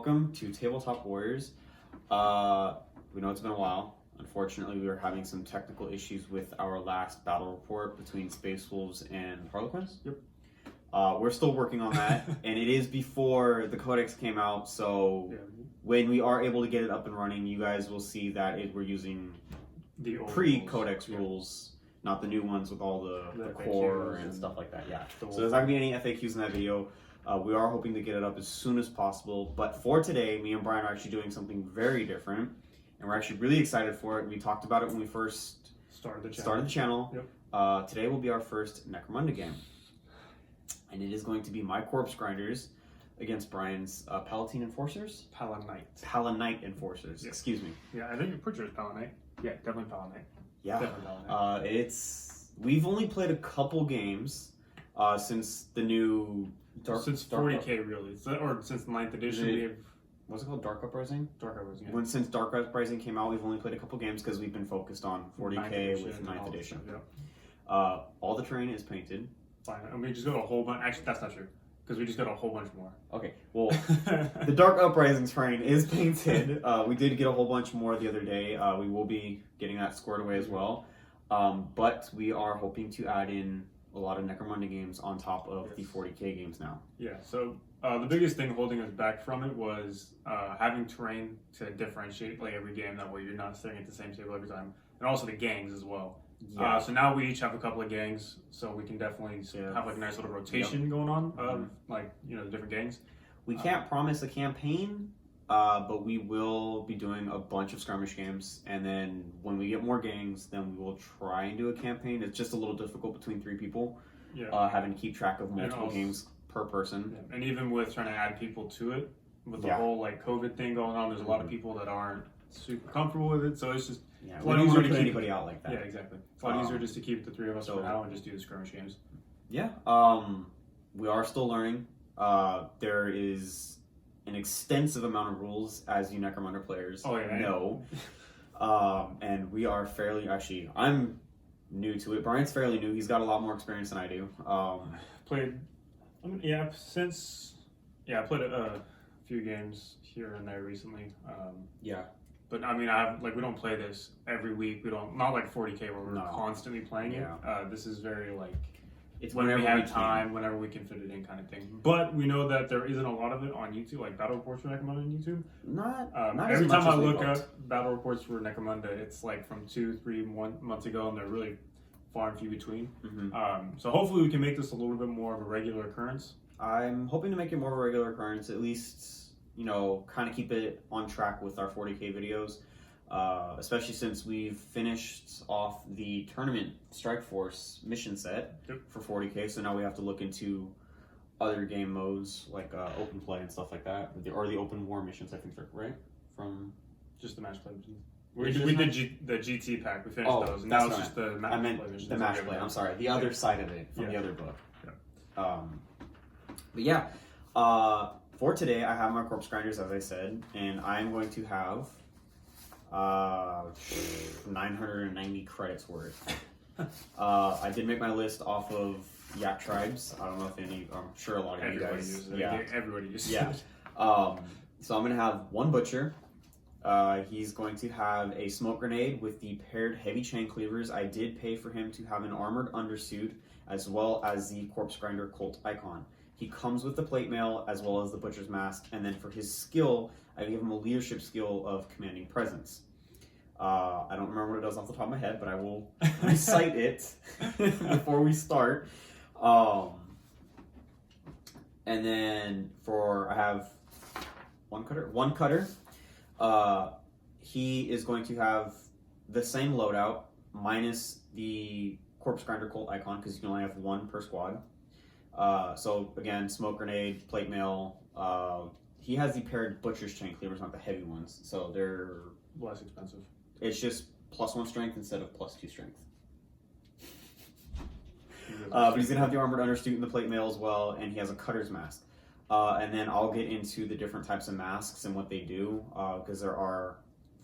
welcome to Tabletop Warriors. We know it's been a while. Unfortunately, we were having some technical issues with our last battle report between Space Wolves and Harlequins. Yep. We're still working on that, and it is before the Codex came out, so when we are able to get it up and running, you guys will see that we're using the pre-Codex rules, not the new ones with all the core and stuff like that. Yeah. So there's not going to be any FAQs in that video. We are hoping to get it up as soon as possible, but for today, me and Brian are actually doing something very different, and we're actually really excited for it. We talked about it when we first started the channel. Yep. Today will be our first Necromunda game, and it is going to be my Corpse Grinders against Brian's Palatine Enforcers? Palenite Enforcers, yeah. Excuse me. Yeah, I think you're pretty sure it's Palenite. Yeah, definitely Palenite. Yeah, definitely Palenite. We've only played a couple games since the new since 40k really, or since the 9th edition. What's it called? Dark Uprising? Dark Uprising, yeah. Since Dark Uprising came out, we've only played a couple games because we've been focused on 40k with 9th edition. Yeah. All the terrain is painted. Fine, and we just got a whole bunch. Actually, that's not true, because we just got a whole bunch more. Okay, well, the Dark Uprising terrain is painted. We did get a whole bunch more the other day. We will be getting that squared away as well. But we are hoping to add in a lot of Necromunda games on top of the 40k games now. Yeah, so the biggest thing holding us back from it was having terrain to differentiate play every game. That way you're not staring at the same table every time. And also the gangs as well. Yeah. So now we each have a couple of gangs, so we can definitely have like a nice little rotation going on of like, you know, the different gangs. We can't promise a campaign, but we will be doing a bunch of skirmish games, and then when we get more gangs, then we will try and do a campaign. It's just a little difficult between 3 people, having to keep track of multiple games per person. Yeah. And even with trying to add people to it, with the whole like COVID thing going on, there's a lot of people that aren't super comfortable with it, so it's just we don't want to put anybody out like that. Yeah, exactly. It's a lot easier just to keep the 3 of us for now and just do the skirmish games. Yeah, we are still learning. There is an extensive amount of rules, as you Necromunda players know. And we are fairly, actually, I'm new to it. Brian's fairly new. He's got a lot more experience than I do. I played a few games here and there recently. But I mean, we don't play this every week. We don't, not like 40k where we're constantly playing it. This is very like, it's whenever we have time, whenever we can fit it in kind of thing. But we know that there isn't a lot of it on YouTube, like battle reports for Necromunda on YouTube. Not every time I look at battle reports for Necromunda, it's like from 2-3 months ago, and they're really far and few between. So hopefully we can make this a little bit more of a regular occurrence. I'm hoping to make it more of a regular occurrence, at least, you know, kind of keep it on track with our 40k videos, especially since we've finished off the tournament Strike Force mission set for 40k, so now we have to look into other game modes like open play and stuff like that, or the open war missions, I think, right? From just the match play missions. We did the GT pack, we finished those, and now it's just the match play missions. The match play, I'm sorry, the other side of it from the other book. But yeah, for today, I have my Corpse Grinders, as I said, and I'm going to have 990 credits worth. I did make my list off of Yak Tribes. I don't know if I'm sure a lot of you guys uses it. Yeah, everybody uses it. So I'm going to have 1 Butcher. He's going to have a Smoke Grenade with the paired Heavy Chain Cleavers. I did pay for him to have an armored undersuit, as well as the Corpse Grinder Cult Icon. He comes with the plate mail as well as the Butcher's Mask, and then for his skill, I gave him a leadership skill of Commanding Presence. I don't remember what it does off the top of my head, but I will recite it before we start. And then I have one cutter. He is going to have the same loadout minus the Corpse Grinder Cult Icon, because you can only have 1 per squad. So again, Smoke Grenade, Plate Mail. He has the paired Butcher's Chain Cleavers, not the heavy ones, so they're less expensive. It's just +1 strength instead of +2 strength. But he's gonna have the armored undersuit and the Plate Mail as well, and he has a Cutter's Mask. And then I'll get into the different types of masks and what they do, because there are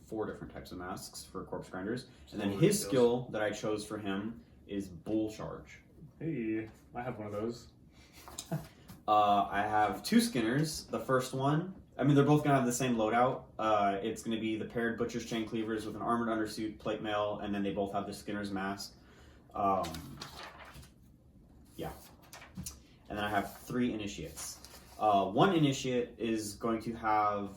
4 different types of masks for Corpse Grinders. And then his skill that I chose for him is Bull Charge. Hey, I have one of those. I have 2 Skinners. The first one, I mean, they're both going to have the same loadout. It's going to be the paired Butcher's Chain Cleavers with an armored undersuit, plate mail, and then they both have the Skinner's Mask. Yeah. And then I have 3 Initiates. One Initiate is going to have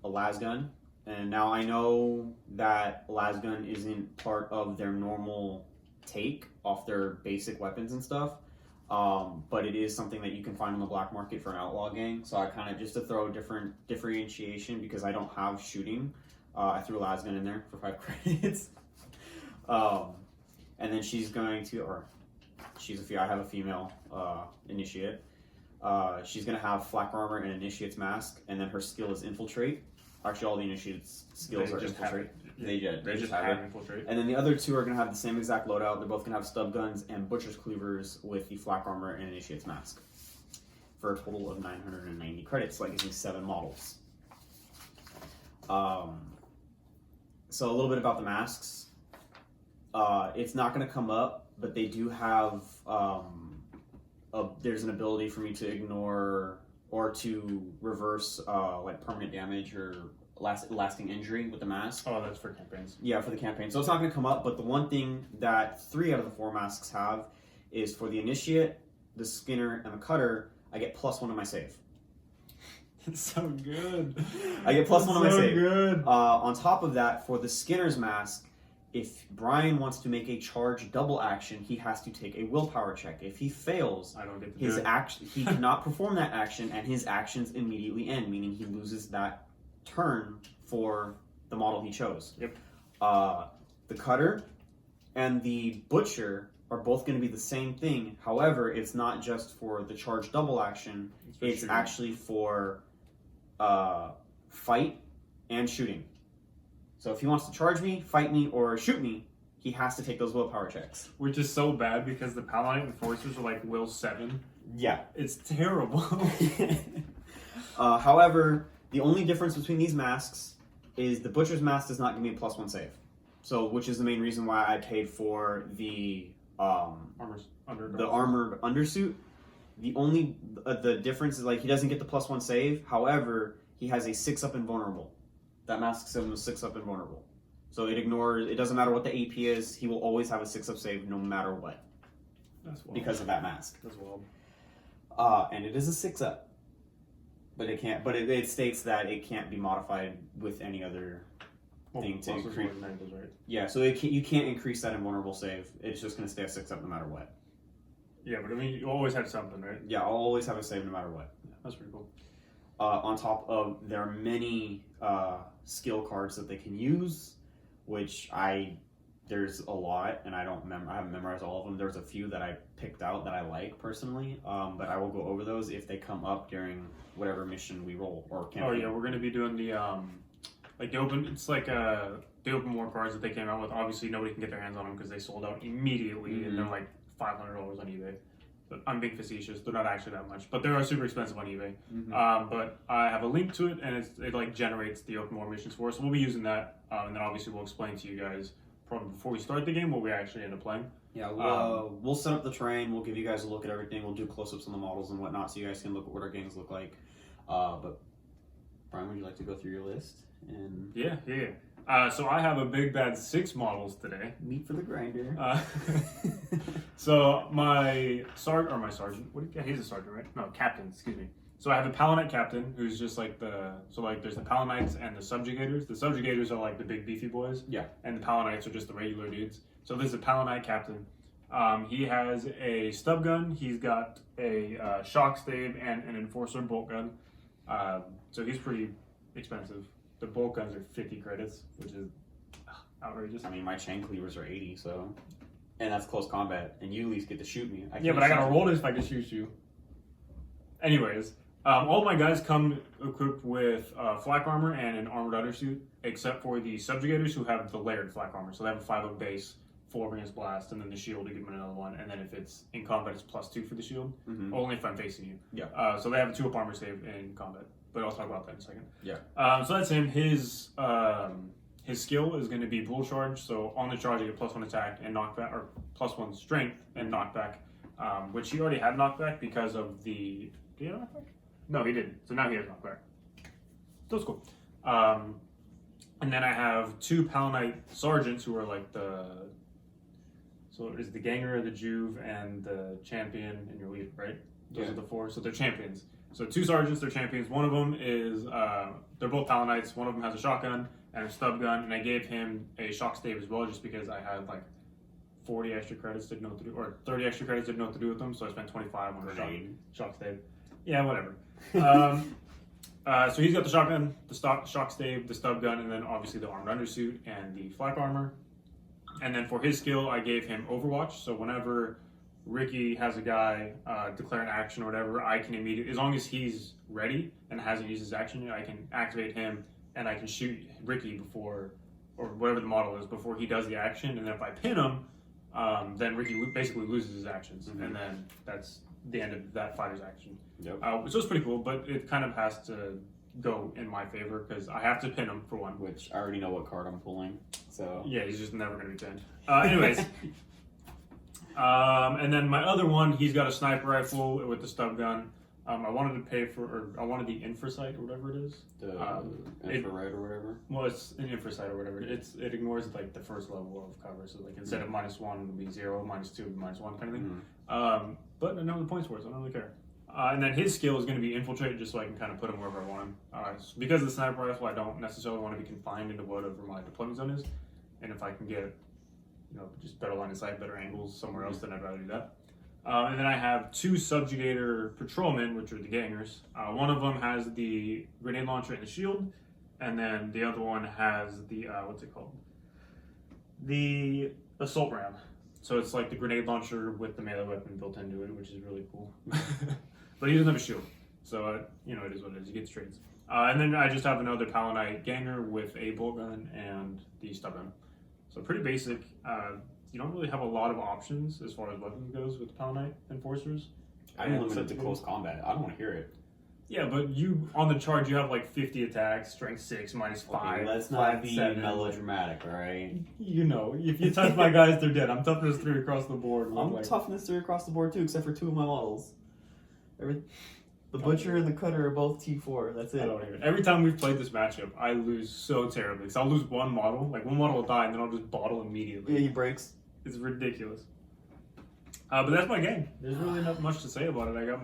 a Lasgun. And now I know that Lasgun isn't part of their normal take off their basic weapons and stuff. But it is something that you can find on the black market for an outlaw gang. So I kind of, just to throw a different differentiation, because I don't have shooting, I threw a Lasgun in there for 5 credits. And then she's going to, or I have a female Initiate. She's going to have flak armor and Initiate's Mask, and then her skill is Infiltrate. Actually, all the Initiate's skills are Infiltrate. They just have Infiltrate. And then the other 2 are going to have the same exact loadout. They're both going to have stub guns and Butcher's Cleavers with the flak armor and Initiate's Mask. For a total of 990 credits, so that gives me 7 models. So a little bit about the masks. It's not going to come up, but they do have... there's an ability for me to ignore or to reverse like permanent damage or lasting injury with the mask. Oh, that's for campaigns. Yeah, for the campaign. So it's not going to come up, but the one thing that 3 out of the 4 masks have is for the Initiate, the Skinner, and the Cutter, I get +1 on my save. It's so good. I get +1 on my save. Good. On top of that, for the Skinner's Mask, if Brian wants to make a charge double action, he has to take a willpower check. If he fails, I don't get to his action, he cannot perform that action, and his actions immediately end, meaning he loses that turn for the model he chose. Yep. The Cutter and the Butcher are both going to be the same thing. However, it's not just for the charge double action. It's actually for fight and shooting. So if he wants to charge me, fight me, or shoot me, he has to take those willpower checks. Which is so bad because the Palenite Enforcers are like will 7. Yeah. It's terrible. However, the only difference between these masks is the Butcher's Mask does not give me a +1 save. So, which is the main reason why I paid for the armored undersuit. The only the difference is like he doesn't get the +1 save. However, he has a 6-up invulnerable. That mask gives him a 6-up invulnerable. So it ignores, it doesn't matter what the AP is, he will always have a 6-up save no matter what. That's wild. Because of that mask. That's wild. And it is a 6-up. But it can't, but it states that it can't be modified with any other thing to increase. Right? Yeah, so you can't increase that invulnerable save. It's just going to stay a 6-up no matter what. Yeah, but I mean, you always have something, right? Yeah, I'll always have a save no matter what. Yeah, that's pretty cool. On top of, there are many skill cards that they can use, which there's a lot, and I haven't memorized all of them. There's a few that I picked out that I like personally, but I will go over those if they come up during whatever mission we roll or campaign. Oh yeah, we're gonna be doing the the open war cards that they came out with. Obviously, nobody can get their hands on them because they sold out immediately, and they're like $500 on eBay. But I'm being facetious; they're not actually that much, but they are super expensive on eBay. But I have a link to it, and it like generates the open war missions for us. So we'll be using that, and then obviously we'll explain to you guys probably before we start the game what we actually end up playing. Yeah, we'll set up the terrain. We'll give you guys a look at everything. We'll do close-ups on the models and whatnot, so you guys can look at what our games look like. But Brian, would you like to go through your list? And yeah. So I have a big bad 6 models today. Meat for the grinder. So my sergeant. He's a sergeant, right? No, captain. Excuse me. So I have a Palenite captain who's just like there's the Palenites and the Subjugators. The Subjugators are like the big beefy boys. Yeah. And the Palenites are just the regular dudes. So there's a Palenite captain. He has a stub gun. He's got a shock stave and an enforcer bolt gun. So he's pretty expensive. The bolt guns are 50 credits, which is outrageous. I mean, my chain cleavers are 80, so, and that's close combat, and you at least get to shoot me. Yeah, but I gotta roll this if I can shoot you. Anyways, all my guys come equipped with flak armor and an armored undersuit, except for the Subjugators who have the layered flak armor. So they have a 5-up base, 4 against blast, and then the shield to give them another 1. And then if it's in combat, it's +2 for the shield. Only if I'm facing you. Yeah. So they have a 2-up armor save in combat. But I'll talk about that in a second. Yeah. So that's him. His skill is going to be bull charge. So on the charge, you get +1 attack and knockback, or +1 strength and knockback, which he already had knockback because of the. Did he have knockback? No, he didn't. So now he has knockback. was cool. And then I have 2 Palenite sergeants who are like so it is the Ganger, the Juve, and the Champion in your lead, right? Those are the 4. So they're champions. So 2 sergeants, they're champions. One of them is, they're both Palenites. One of them has a shotgun and a stub gun, and I gave him a shock stave as well, just because I had like 40 extra credits, didn't know what to do, or 30 extra credits, didn't know what to do with them, so I spent 25 on a shock stave. Yeah, whatever. So he's got the shotgun, the shock stave, the stub gun, and then obviously the armored undersuit and the flak armor. And then for his skill, I gave him Overwatch, so whenever Ricky has a guy declare an action or whatever, I can immediately, as long as he's ready and hasn't used his action yet, I can activate him and I can shoot Ricky before, or whatever the model is, before he does the action. And then if I pin him, then Ricky basically loses his actions, and then that's the end of that fighter's action. Yep. So it's pretty cool, but it kind of has to go in my favor because I have to pin him for one. Which I already know what card I'm pulling, so yeah, he's just never going to be pinned. Anyways, and then my other one, he's got a sniper rifle with the stub gun. I wanted to pay for, or I wanted the infrasight or whatever it is. The infrared or whatever? Well, it's an infrasight or whatever. It ignores like the first level of cover. So like instead of -1, it'll be 0, -2, -1 kind of thing. But I know the points for it, so I don't really care. And then his skill is going to be infiltrate, just so I can kind of put him wherever I want him. Because of the sniper rifle, I don't necessarily want to be confined into whatever my deployment zone is. And if I can get, just better line of sight, better angles somewhere else, then I'd rather do that. And then I have 2 subjugator patrolmen, which are the gangers. One of them has the grenade launcher and the shield, and then the other one has the, what's it called? The assault ram. So it's like the grenade launcher with the melee weapon built into it, which is really cool. But he doesn't have a shield, so it is what it is. He gets trades. And then I just have another Palenite ganger with a bolt gun and the stub gun. So pretty basic. You don't really have a lot of options as far as weapons goes with Palenite Enforcers. I'm limited to close combat. I don't want to hear it. Yeah, but you, on the charge, you have like 50 attacks, strength 6, -5. Okay, let's not be melodramatic, alright? If you touch my guys, they're dead. I'm toughness 3 across the board. I'm toughness 3 across the board too, except for 2 of my models. The Butcher and the Cutter are both T4, that's it. I don't even. Every time we've played this matchup, I lose so terribly. So I'll lose one model, like one model will die, and then I'll just bottle immediately. Yeah, he breaks. It's ridiculous. But that's my game. There's really not much to say about it. I got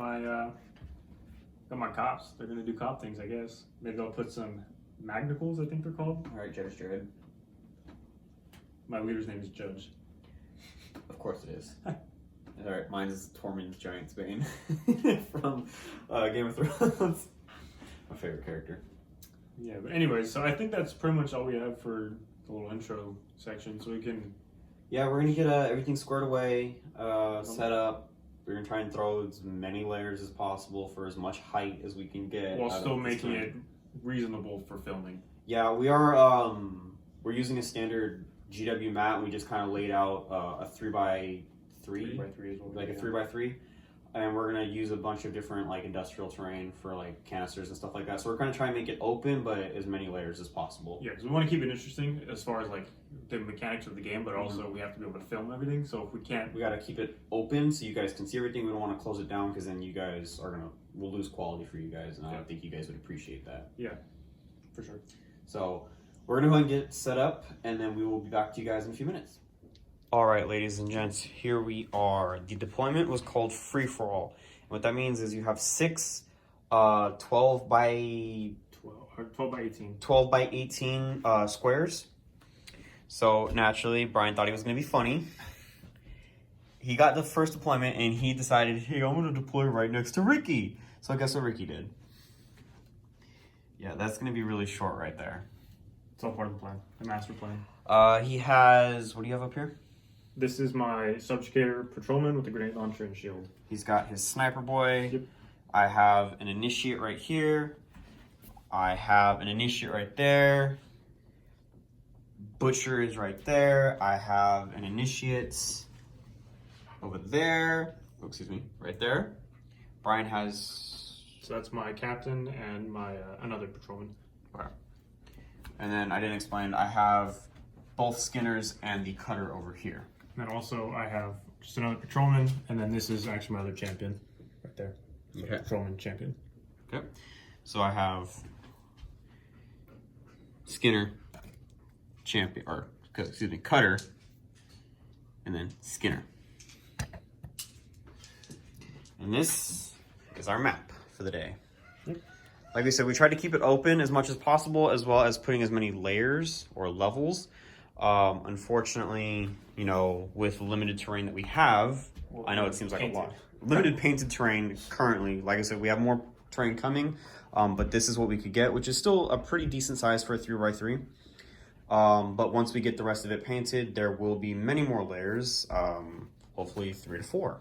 my cops. They're gonna do cop things, I guess. Maybe they'll put some Magnicals, I think they're called. Alright, Judge Dredd. My leader's name is Judge. Of course it is. Alright, mine is Tormund's Giant Bane from Game of Thrones. My favorite character. Yeah, but anyways, so I think that's pretty much all we have for the little intro section, so we can... Yeah, we're going to get everything squared away, set up. We're going to try and throw as many layers as possible for as much height as we can get. While still making it reasonable for filming. Yeah, we are, we're using a standard GW mat, and we just kind of laid out a 3x3. 3x3 is what like a 3x3. And we're going to use a bunch of different like industrial terrain for like canisters and stuff like that. So we're going to try and make it open, but as many layers as possible. Yeah, because we want to keep it interesting as far as like the mechanics of the game, but also we have to be able to film everything. So if we can't, we got to keep it open so you guys can see everything. We don't want to close it down because then you guys are we'll lose quality for you guys, and I don't think you guys would appreciate that. Yeah, for sure. So we're going to go ahead and get set up, and then we will be back to you guys in a few minutes. All right, ladies and gents, here we are. The deployment was called Free For All. And what that means is you have 6 12 by 18 squares. So naturally, Brian thought he was going to be funny. He got the first deployment and he decided, hey, I'm going to deploy right next to Ricky. So guess what Ricky did? Yeah, that's going to be really short right there. It's all part of the plan, the master plan. He has, what do you have up here? This is my subjugator patrolman with the grenade launcher and shield. He's got his sniper boy. Yep. I have an initiate right here. I have an initiate right there. Butcher is right there. I have an initiate over there. Oh, excuse me, right there. Brian has... So that's my captain and my another patrolman. Okay. And then I didn't explain, I have both Skinners and the Cutter over here. And then also I have just another patrolman, and then this is actually my other champion right there. So okay. Patrolman champion. Okay. So I have Skinner, champion, or excuse me, Cutter, and then Skinner. And this is our map for the day. Like we said, we tried to keep it open as much as possible, as well as putting as many layers or levels. Unfortunately, you know, with the limited terrain that we have, I know it seems like a lot. Limited painted terrain currently. Like I said, we have more terrain coming, but this is what we could get, which is still a pretty decent size for a 3x3. But once we get the rest of it painted, there will be many more layers, hopefully 3 to 4.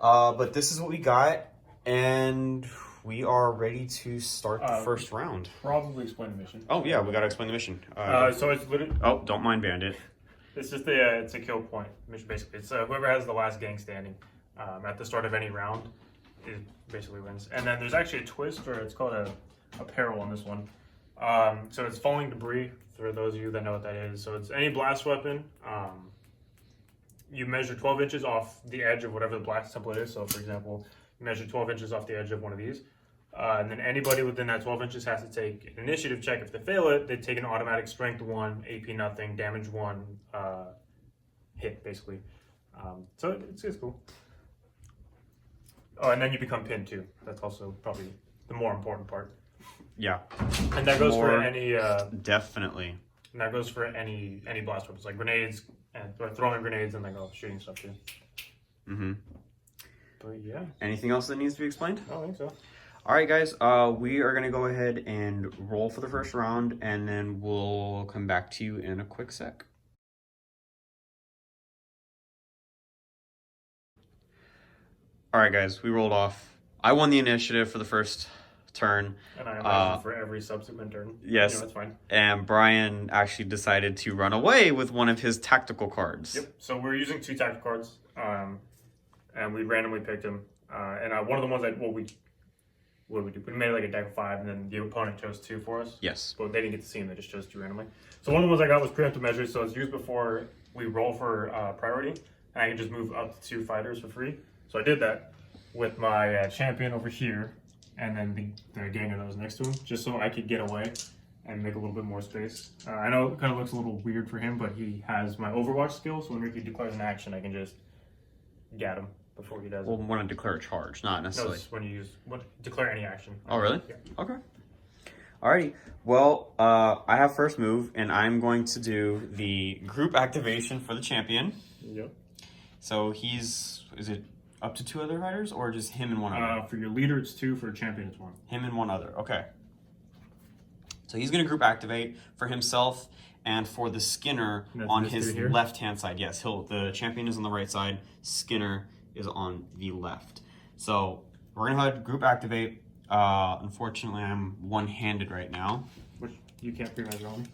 But this is what we got, and we are ready to start the first round. Probably explain the mission. Oh yeah, we gotta explain the mission. So it's literally... Oh, don't mind Bandit. It's just it's a kill point mission, basically. It's whoever has the last gang standing at the start of any round, it basically wins. And then there's actually a twist, or it's called a peril on this one. So it's falling debris, for those of you that know what that is. So it's any blast weapon. You measure 12 inches off the edge of whatever the blast template is. So for example, you measure 12 inches off the edge of one of these. And then anybody within that 12 inches has to take an initiative check. If they fail it, they take an automatic strength 1, AP nothing, damage 1 hit, basically. So it's cool. Oh, and then you become pinned too. That's also probably the more important part. Yeah. And that goes for any... definitely. And that goes for any blast weapons, like grenades, and or throwing grenades and like shooting stuff too. Mm-hmm. But yeah. Anything else that needs to be explained? I don't think so. All right, guys. We are gonna go ahead and roll for the first round, and then we'll come back to you in a quick sec. All right, guys. We rolled off. I won the initiative for the first turn. And I imagine for every subsequent turn. Yes. You know, that's fine. And Brian actually decided to run away with one of his tactical cards. Yep. So we're using 2 tactical cards, and we randomly picked them. And one of the ones that what did we do? We made like a deck of 5, and then the opponent chose 2 for us. Yes. But they didn't get to see them; they just chose 2 randomly. So one of the ones I got was preemptive measures. So it's used before we roll for priority, and I can just move up to 2 fighters for free. So I did that with my champion over here. And then the ganger that was next to him, just so I could get away and make a little bit more space. I know it kind of looks a little weird for him, but he has my Overwatch skill, so whenever he declares an action, I can just get him before he does it. Well, when I declare a charge, not necessarily. No, it's when you declare any action. Oh, really? Yeah. Okay. Alrighty. Well, I have first move, and I'm going to do the group activation for the champion. Yep. So is it up to 2 other fighters, or just him and one other? For your leader, it's 2. For a champion, it's 1. Him and one other. Okay. So he's going to group activate for himself and for the Skinner on his left-hand side. Yes, the champion is on the right side. Skinner is on the left. So we're going to go ahead group activate. Unfortunately, I'm one-handed right now. Which you can't pre-measure on.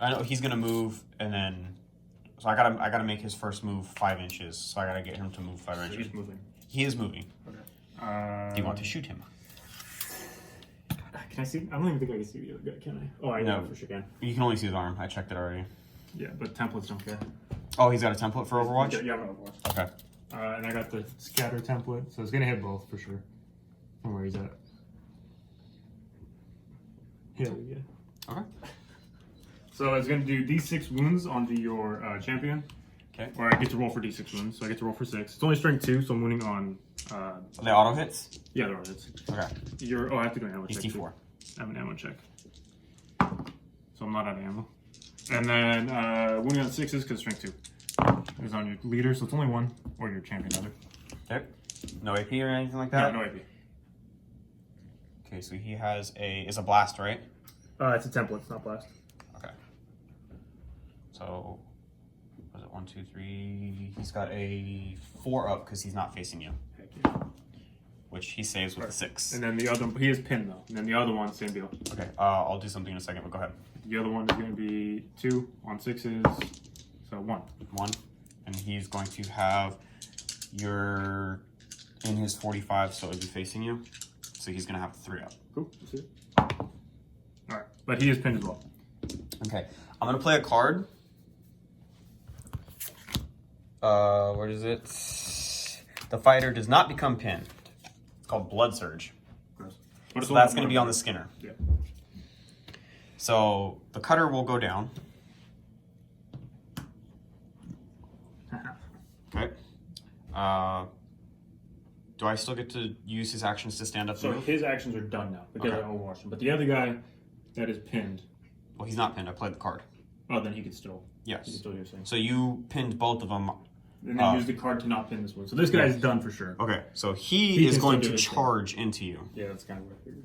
I know he's going to move, and then... So I gotta make his first move 5 inches. So I gotta get him to move 5 inches. He's moving. He is moving. Okay. Do you want to shoot him? Can I see? I don't even think I can see the other guy. Can I? Oh, I know for sure can. You can only see his arm. I checked it already. Yeah, but templates don't care. Oh, he's got a template for Overwatch? Yeah, I'm Overwatch. Okay. And I got the scatter template, so it's gonna hit both for sure. From where he's at. Here we go. Okay. So it's going to do d6 wounds onto your champion. Okay. Or I get to roll for d6 wounds, so I get to roll for 6. It's only strength 2, so I'm wounding on... Are they auto hits? Yeah, they're auto hits. Okay. I have to do an ammo check. He's D4. I have an ammo check. So I'm not out of ammo. And then wounding on 6s because strength 2 is on your leader, so it's only 1, or your champion, rather. Okay. No AP or anything like that? No AP. Okay, so he has it's a blast, right? It's a template, it's not blast. Okay. So, was it 1, 2, 3? He's got a 4 up because he's not facing you. Heck yeah. Which he saves with a 6. And then the other, he is pinned though. And then the other one, same deal. Okay, I'll do something in a second, but go ahead. The other one is going to be 2 on 6s, so 1. 1. And he's going to have in his 45, so it'll be facing you. So he's going to have 3 up. Cool, let's see it. Alright, but he is pinned as well. Okay, I'm going to play a card. What is it? The fighter does not become pinned. It's called Blood Surge. Gross. So that's going to be on the Skinner. Yeah. So the cutter will go down. Okay. Do I still get to use his actions to stand up? So his actions are done now because I overwatched him. But the other guy that is pinned. Well, he's not pinned. I played the card. Oh, then he could still. Yes. He could still do his thing. So you pinned both of them. And then use the card to not pin this one. So this guy is done for sure. Okay. So he is going to charge into you. Yeah, that's kind of what I figured.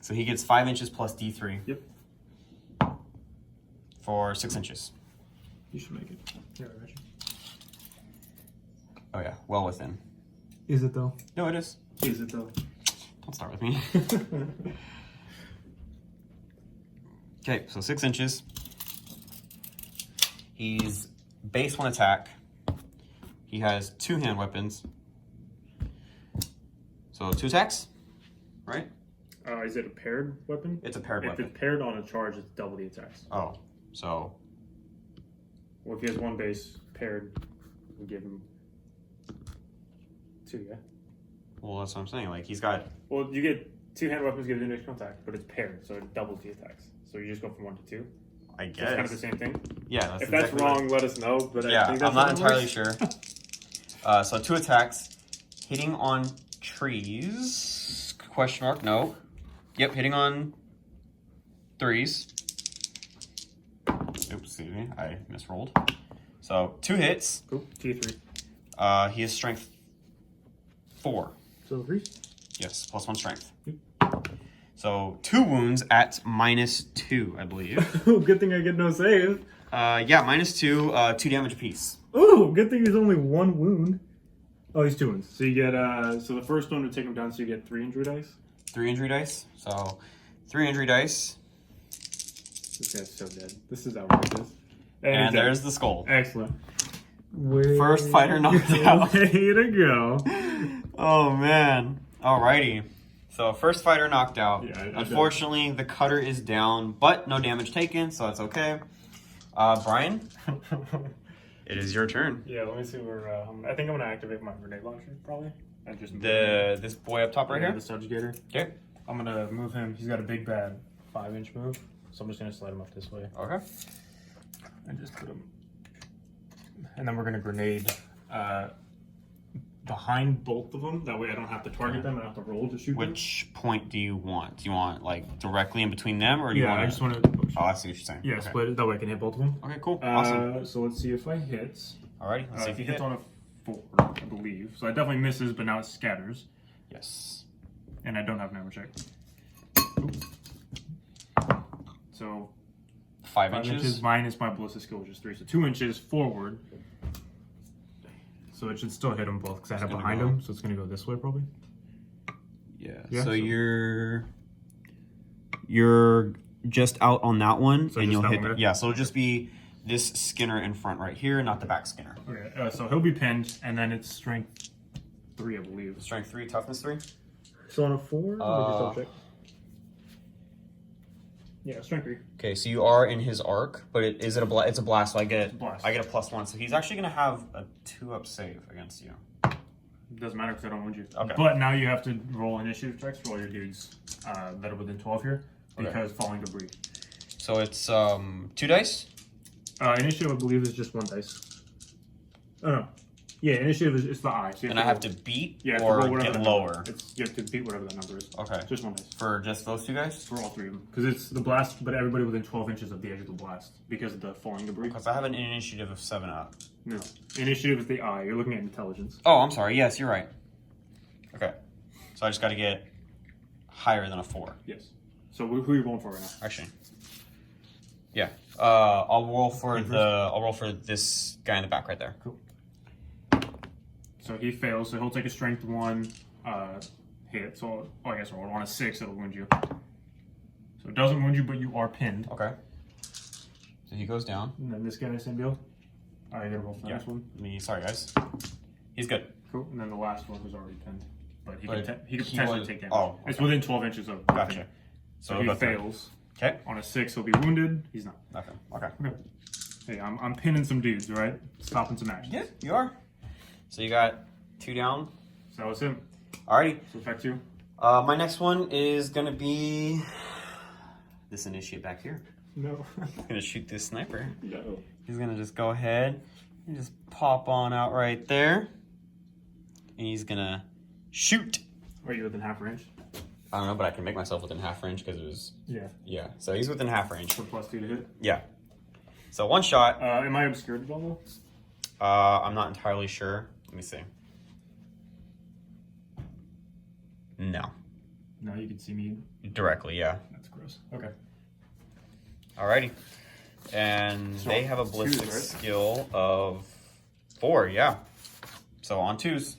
So he gets 5 inches plus D3. Yep. For 6 inches. You should make it. Yeah, right. Oh yeah, well within. Is it though? No, it is. Is it though? Don't start with me. Okay, so 6 inches. He's base 1 attack. He has 2 hand weapons. So 2 attacks, right? Is it a paired weapon? It's a paired weapon. If it's paired on a charge, it's double the attacks. Oh, so. Well, if he has 1 base paired, we give him 2, yeah? Well, that's what I'm saying. Like, he's got. Well, you get 2 hand weapons, give an additional attack, but it's paired, so it doubles the attacks. So you just go from 1 to 2. I guess. So it's kind of the same thing. Yeah. If that's wrong, let us know. But yeah, I think that's I'm not entirely sure. So 2 attacks, hitting on trees. Question mark? No. Yep, hitting on 3s. Oops, excuse me, I misrolled. So 2 hits. Cool. T3. He has strength 4. So 3. Yes, plus 1 strength. So 2 wounds at -2, I believe. Good thing I get no save. Yeah, -2, 2 damage apiece. Ooh, good thing he's only 1 wound. Oh, he's 2 wounds. So you get, so the first one to take him down, so you get 3 injury dice. 3 injury dice. So 3 injury dice. This guy's so dead. This is outrageous. And there's the skull. Excellent. First fighter knocked out. Way to go. Oh, man. Alrighty. So first fighter knocked out. Yeah, Unfortunately, the cutter is down, but no damage taken, so that's okay. Brian, it is your turn. Yeah, let me see where. I think I'm gonna activate my grenade launcher probably. And just this boy up top right here. The subjugator. Okay. I'm gonna move him. He's got a big bad 5-inch move, so I'm just gonna slide him up this way. Okay. And just put him. And then we're gonna grenade behind both of them. That way I don't have to target them. I don't have to roll to shoot them. Which point do you want? Do you want like directly in between them, or do you want? I just want to. Oh, I see what you're saying. Yeah, okay. split it. That way I can hit both of them. Okay, cool. Awesome. So let's see if I hit. Alrighty, let's see if he hits on a 4, I believe. So I definitely misses, but now it scatters. Yes. And I don't have an armor check. Oops. So 5 inches minus my ballistic skill, which is 3. So 2 inches forward. So it should still hit them both because I have behind him. So it's going to go this way probably. Yeah. So you're just out on that one, so and you'll hit. Yeah. So it'll just be this Skinner in front right here, not the back Skinner. Okay. So he'll be pinned, and then it's strength 3, I believe. Strength 3, toughness 3. So on a 4, let me just double check. Yeah, strength 3. Okay, so you are in his arc, but it's a blast. So I get I get a +1. So he's actually gonna have a 2-up save against you. It doesn't matter because I don't wound you. Okay. But now you have to roll initiative checks for all your dudes that are within 12 here because falling debris. So it's 2 dice. Initiative, I believe, is just 1 dice. Oh no. Yeah, initiative is it's the eye. So and I have to beat or get lower. You have to beat whatever that number is. Okay. Just 1 dice. For just those 2 guys? For all 3 of them. Because it's the blast, but everybody within 12 inches of the edge of the blast because of the falling debris. Because I have an initiative of 7 up. No. Initiative is the eye. You're looking at intelligence. Oh, I'm sorry. Yes, you're right. Okay. So I just got to get higher than a 4. Yes. So who are you rolling for right now? Actually. Yeah. I'll roll for this guy in the back right there. Cool. So he fails, so he'll take a strength 1 hit. So I guess on a 6 it'll wound you. So it doesn't wound you, but you are pinned. Okay. So he goes down. And then this guy, Symbiote. Alright, I gotta roll for this one. Sorry guys. He's good. Cool. And then the last one was already pinned. But he could potentially take damage. Oh, okay. It's within 12 inches of Gotcha. So he fails. Okay. On a 6 he'll be wounded. He's not. Nothing. Okay. Hey, I'm pinning some dudes, right? Stopping some action. Yeah, you are. So you got 2 down. So that was him. Alrighty. So effect 2. My next one is gonna be this initiate back here. No. He's gonna shoot this sniper. No. He's gonna just go ahead and just pop on out right there. And he's gonna shoot. Are you within half range? I don't know, but I can make myself within half range because it was... Yeah. Yeah, so he's within half range. For +2 to hit? Yeah. So one shot. Am I obscured at all? I'm not entirely sure. Let me see. No. No, you can see me Directly, yeah. That's gross. Okay. Alrighty. And so they have a ballistic skill of 4, yeah. So on 2s.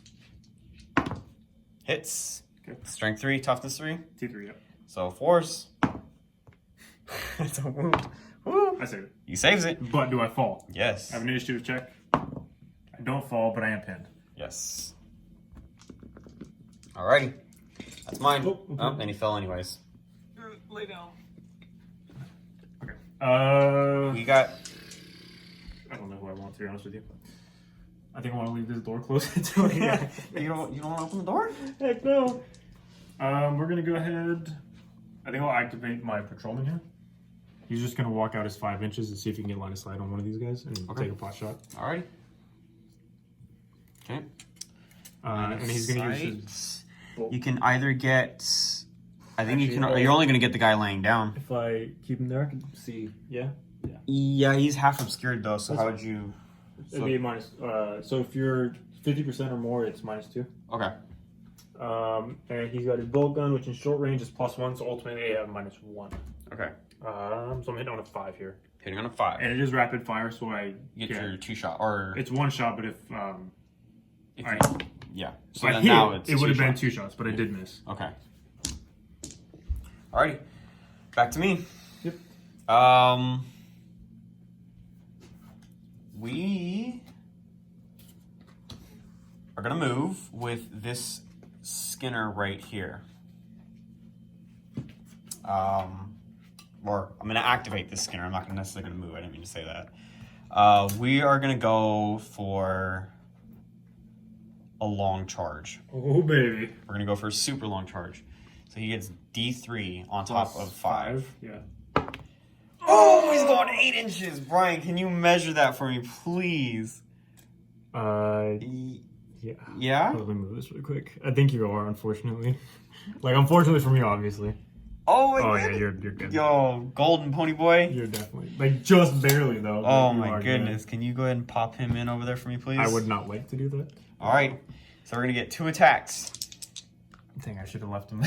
Hits. Okay. Strength 3, toughness 3. T3, yeah. So 4s. It's a wound. Woo. I save it. He saves it. But do I fall? Yes. I have an initiative check. I don't fall, but I am pinned. Yes. Alrighty. That's mine. Oh, okay. Oh, and he fell anyways. Lay down. Okay. We got... I don't know who I want, to be honest with you. I think I want to leave this door closed until he... You don't want to open the door? Heck no. We're going to go ahead... I think I'll activate my patrolman here. He's just going to walk out his 5 inches and see if he can get line of sight on one of these guys and take a pot shot. Alrighty. Okay. And he's going to use his... You can either get... I think you can... You're only going to get the guy laying down. If I keep him there, I can see... Yeah? Yeah. Yeah, he's half obscured though, so how would you... It'd be minus... so if you're 50% or more, it's -2. Okay. And he's got his bolt gun, which in short range is +1, so ultimately I have -1. Okay. So I'm hitting on a 5 here. Hitting on a 5. And it is rapid fire, so I get your 2 shot, or... It's 1 shot, but if yeah. So then now it would have been 2 shots, but I did miss. Okay. Alrighty. Back to me. Yep. We are gonna move with this Skinner right here. Or I'm gonna activate this Skinner. I'm not necessarily gonna move. I didn't mean to say that. We are gonna go for a long charge. Oh baby. We're gonna go for a super long charge. So he gets D3 on top of 5. Yeah. Oh, he's going 8 inches. Brian, can you measure that for me, please? Yeah. Yeah? Let me move this really quick. I think you are, unfortunately. Like, unfortunately for me, obviously. Oh my god. Yeah, you're good. Yo, golden pony boy. You're definitely, like, just barely though. Oh my goodness. Can you go ahead and pop him in over there for me, please? I would not like to do that. All right. So we're gonna get 2 attacks. I think I should have left him.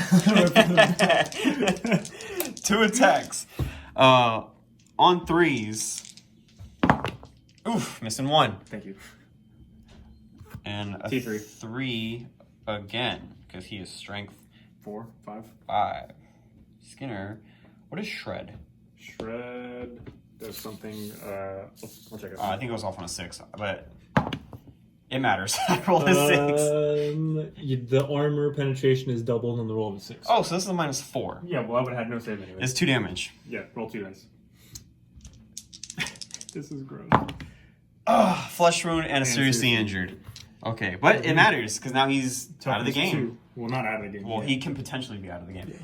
2 attacks. On 3s. Oof, missing 1. Thank you. And a T3. 3 again, because he is strength 4, 5. 5. Skinner. What is Shred? Shred does something. I'll check it out. I think it was off on a 6, but it matters. I rolled a 6. The armor penetration is doubled on the roll of a 6. Oh, so this is a -4. Yeah, well, I would have had no save anyway. It's 2 damage. Yeah, roll 2 dice. This is gross. Flesh wound and seriously injured. Okay, but it matters because now he's out of the game. 2. Well, not out of the game. Well, he can potentially be out of the game. Yeah.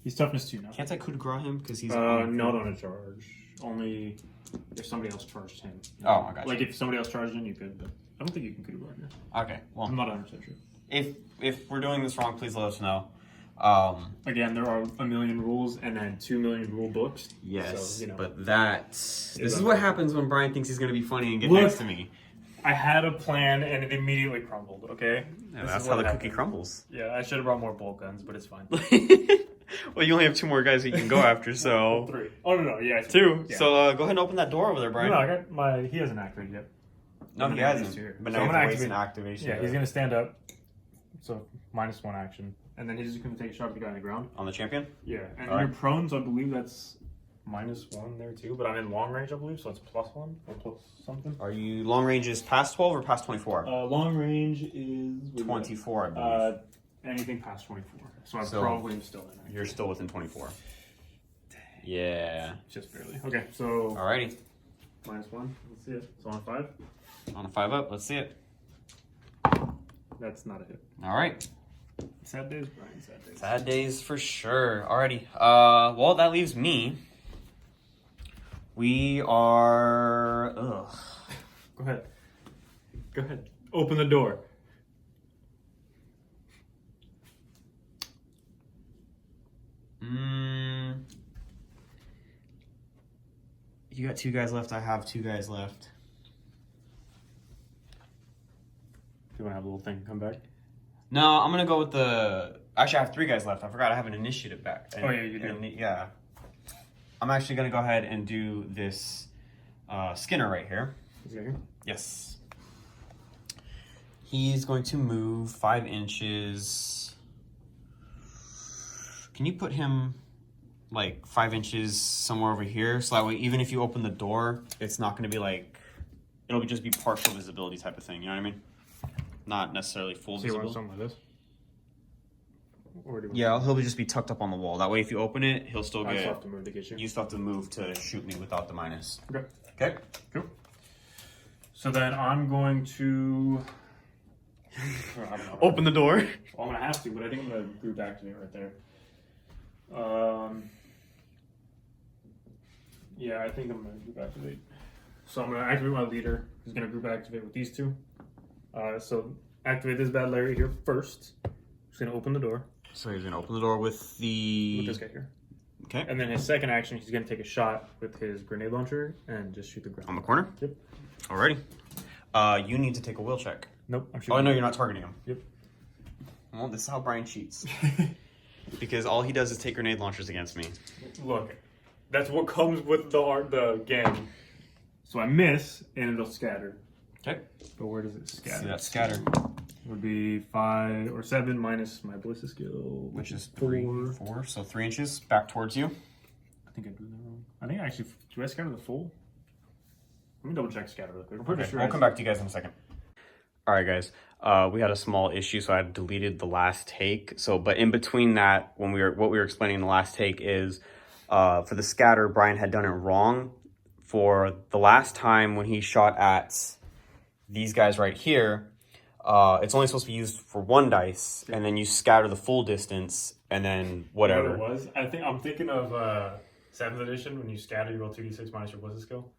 He's toughness 2 now. Can't I coup de grace him because he's not on a charge. Only if somebody else charged him. Oh, I got you. Like if somebody else charged him, you could, but I don't think you can coup de grace here. Okay, well, I'm not 100% sure. If we're doing this wrong, please let us know. Again, there are a million rules and then 2 million rule books. Yes, so, but this is what happens when Brian thinks he's going to be funny and get next to me. I had a plan and it immediately crumbled, okay? Yeah, that's how the cookie crumbles. Yeah, I should have brought more bolt guns, but it's fine. Well, you only have 2 more guys that you can go after, so... 3. Oh, no, yeah. 2. Yeah. So go ahead and open that door over there, Brian. No, I got he hasn't activated yet. No, he hasn't. But now I'm going to waste an activation. Yeah, he's going to stand up. So, -1 action. And then he's just going to take a shot at the guy on the ground. On the champion? Yeah. And your prone, so I believe that's -1 there too. But I'm in long range, I believe, so it's +1 or plus something. Are you long range is past 12 or past 24? Long range is 24, I believe. Anything past 24. So I probably am still in. You're still within 24. Yeah. Just barely. Okay, so. Alrighty. -1. Let's see it. So on 5. On a 5 up. Let's see it. That's not a hit. All right. Sad days, Brian. Sad days. Sad days for sure. Alrighty. Well, that leaves me. We are. Ugh. Go ahead. Go ahead. Open the door. You got 2 guys left. I have 2 guys left. You want to have a little thing come back? No, I'm gonna go with the. Actually, I have 3 guys left. I forgot I have an initiative back. Oh yeah, you do. Yeah. I'm actually gonna go ahead and do this Skinner right here. Is he here? Yes. He's going to move 5 inches. Can you put him like 5 inches somewhere over here? So that way, even if you open the door, it's not going to be like, it'll just be partial visibility type of thing. You know what I mean? Not necessarily full visibility. So you want something like this? Or do you want Yeah, he'll just be tucked up on the wall. That way, if you open it, he'll still I get. still have to move to get you. You still have to move to shoot me without the minus. Okay. Okay. Cool. So then I'm going to Open the door. Well, I'm gonna have to, but I think I'm gonna group activate right there. Yeah, I think I'm gonna group activate. So I'm gonna activate my leader. Who's gonna group activate with these 2. So activate this bad Larry here first. Just gonna open the door. So he's gonna open the door with the. With this guy here. Okay. And then his second action, he's gonna take a shot with his grenade launcher and just shoot the ground. On the corner. Yep. Alrighty. You need to take a will check. Nope. I'm shooting. Oh no, you're not targeting him. Yep. Well, this is how Brian cheats. Because all he does is take grenade launchers against me. Look, that's what comes with the game. So I miss, and it'll scatter. Okay. But where does it scatter? See that scatter. Would be 5 or 7 minus my ballistic skill, Which is 4. So 3 inches back towards you. I think I do that wrong. I think actually, do I scatter the full? Let me double check scatter real quick. I'm pretty sure We'll come back to you guys in a second. All right, guys. We had a small issue, so I deleted the last take. So, but in between that, what we were explaining in the last take is, for the scatter, Brian had done it wrong. For the last time when he shot at these guys right here, it's only supposed to be used for 1 dice, and then you scatter the full distance, and then whatever. You know what it was? I'm thinking of 7th edition when you scatter, you roll 2d6 minus your ballistic skill.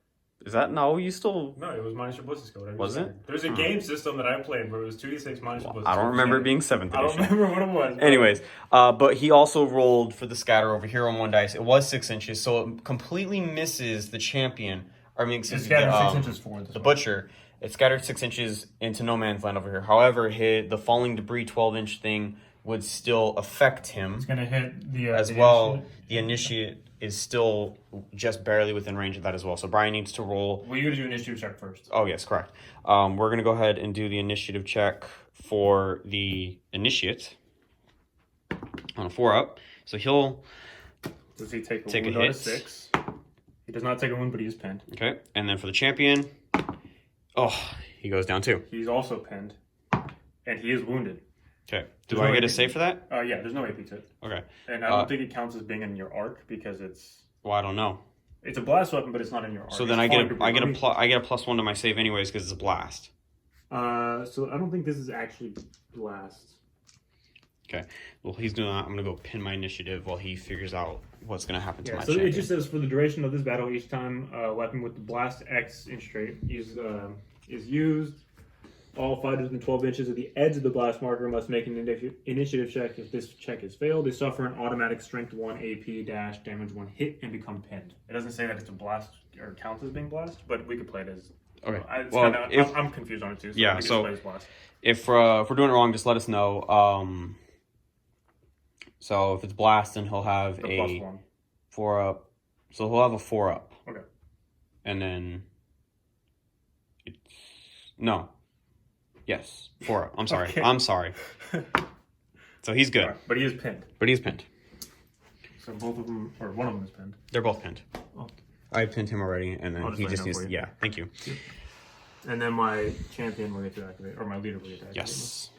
Is that no? You still No, it was minus your ballistic skill. Was it? There's a game system that I played where it was 2d6 minus your ballistic skill. I don't remember it being 7th edition. I don't remember what it was. Anyways, but he also rolled for the scatter over here on 1 dice. It was 6 inches, so it completely misses the champion. I mean, It scattered 6 inches forward. The butcher. It scattered 6 inches into no man's land over here. However, the falling debris 12-inch thing would still affect him. It's gonna hit the as well. Initiate. The initiate is still just barely within range of that as well. So Brian needs to roll. Well, you gotta do initiative check first. Oh yes, correct. We're gonna go ahead and do the initiative check for the initiate on a 4-up. So he'll Does he take a wound on a 6? He does not take a wound, but he is pinned. Okay, and then for the champion, he goes down 2. He's also pinned, and he is wounded. Okay. Do I get a save for that? Yeah, there's no AP to it. Okay. And I don't think it counts as being in your arc because it's. Well, I don't know. It's a blast weapon, but it's not in your arc. So then I get a +1 to my save anyways because it's a blast. So I don't think this is actually blast. Okay. Well, he's doing that. I'm gonna go pin my initiative while he figures out what's gonna happen to my So champion. it just says for the duration of this battle, each time a weapon with the blast X inch trait is used. All fighters within 12 inches of the edge of the blast marker must make an initiative check. If this check is failed, they suffer an automatic strength 1 AP dash damage 1 hit and become pinned. It doesn't say that it's a blast or counts as being blast, but we could play it as. Okay. I'm confused on it too. So yeah. So if we're doing it wrong, just let us know. So if it's blast, then he'll have a 4-up. So he'll have a 4-up. Okay. And then no. Yes, 4-up. I'm sorry. Okay. I'm sorry. So he's good. Right, but he is pinned. So both of them, or one of them is pinned. They're both pinned. Oh. I pinned him already, and then he just needs. Yeah, thank you. And then my champion will get to activate, or my leader will get to activate. Yes.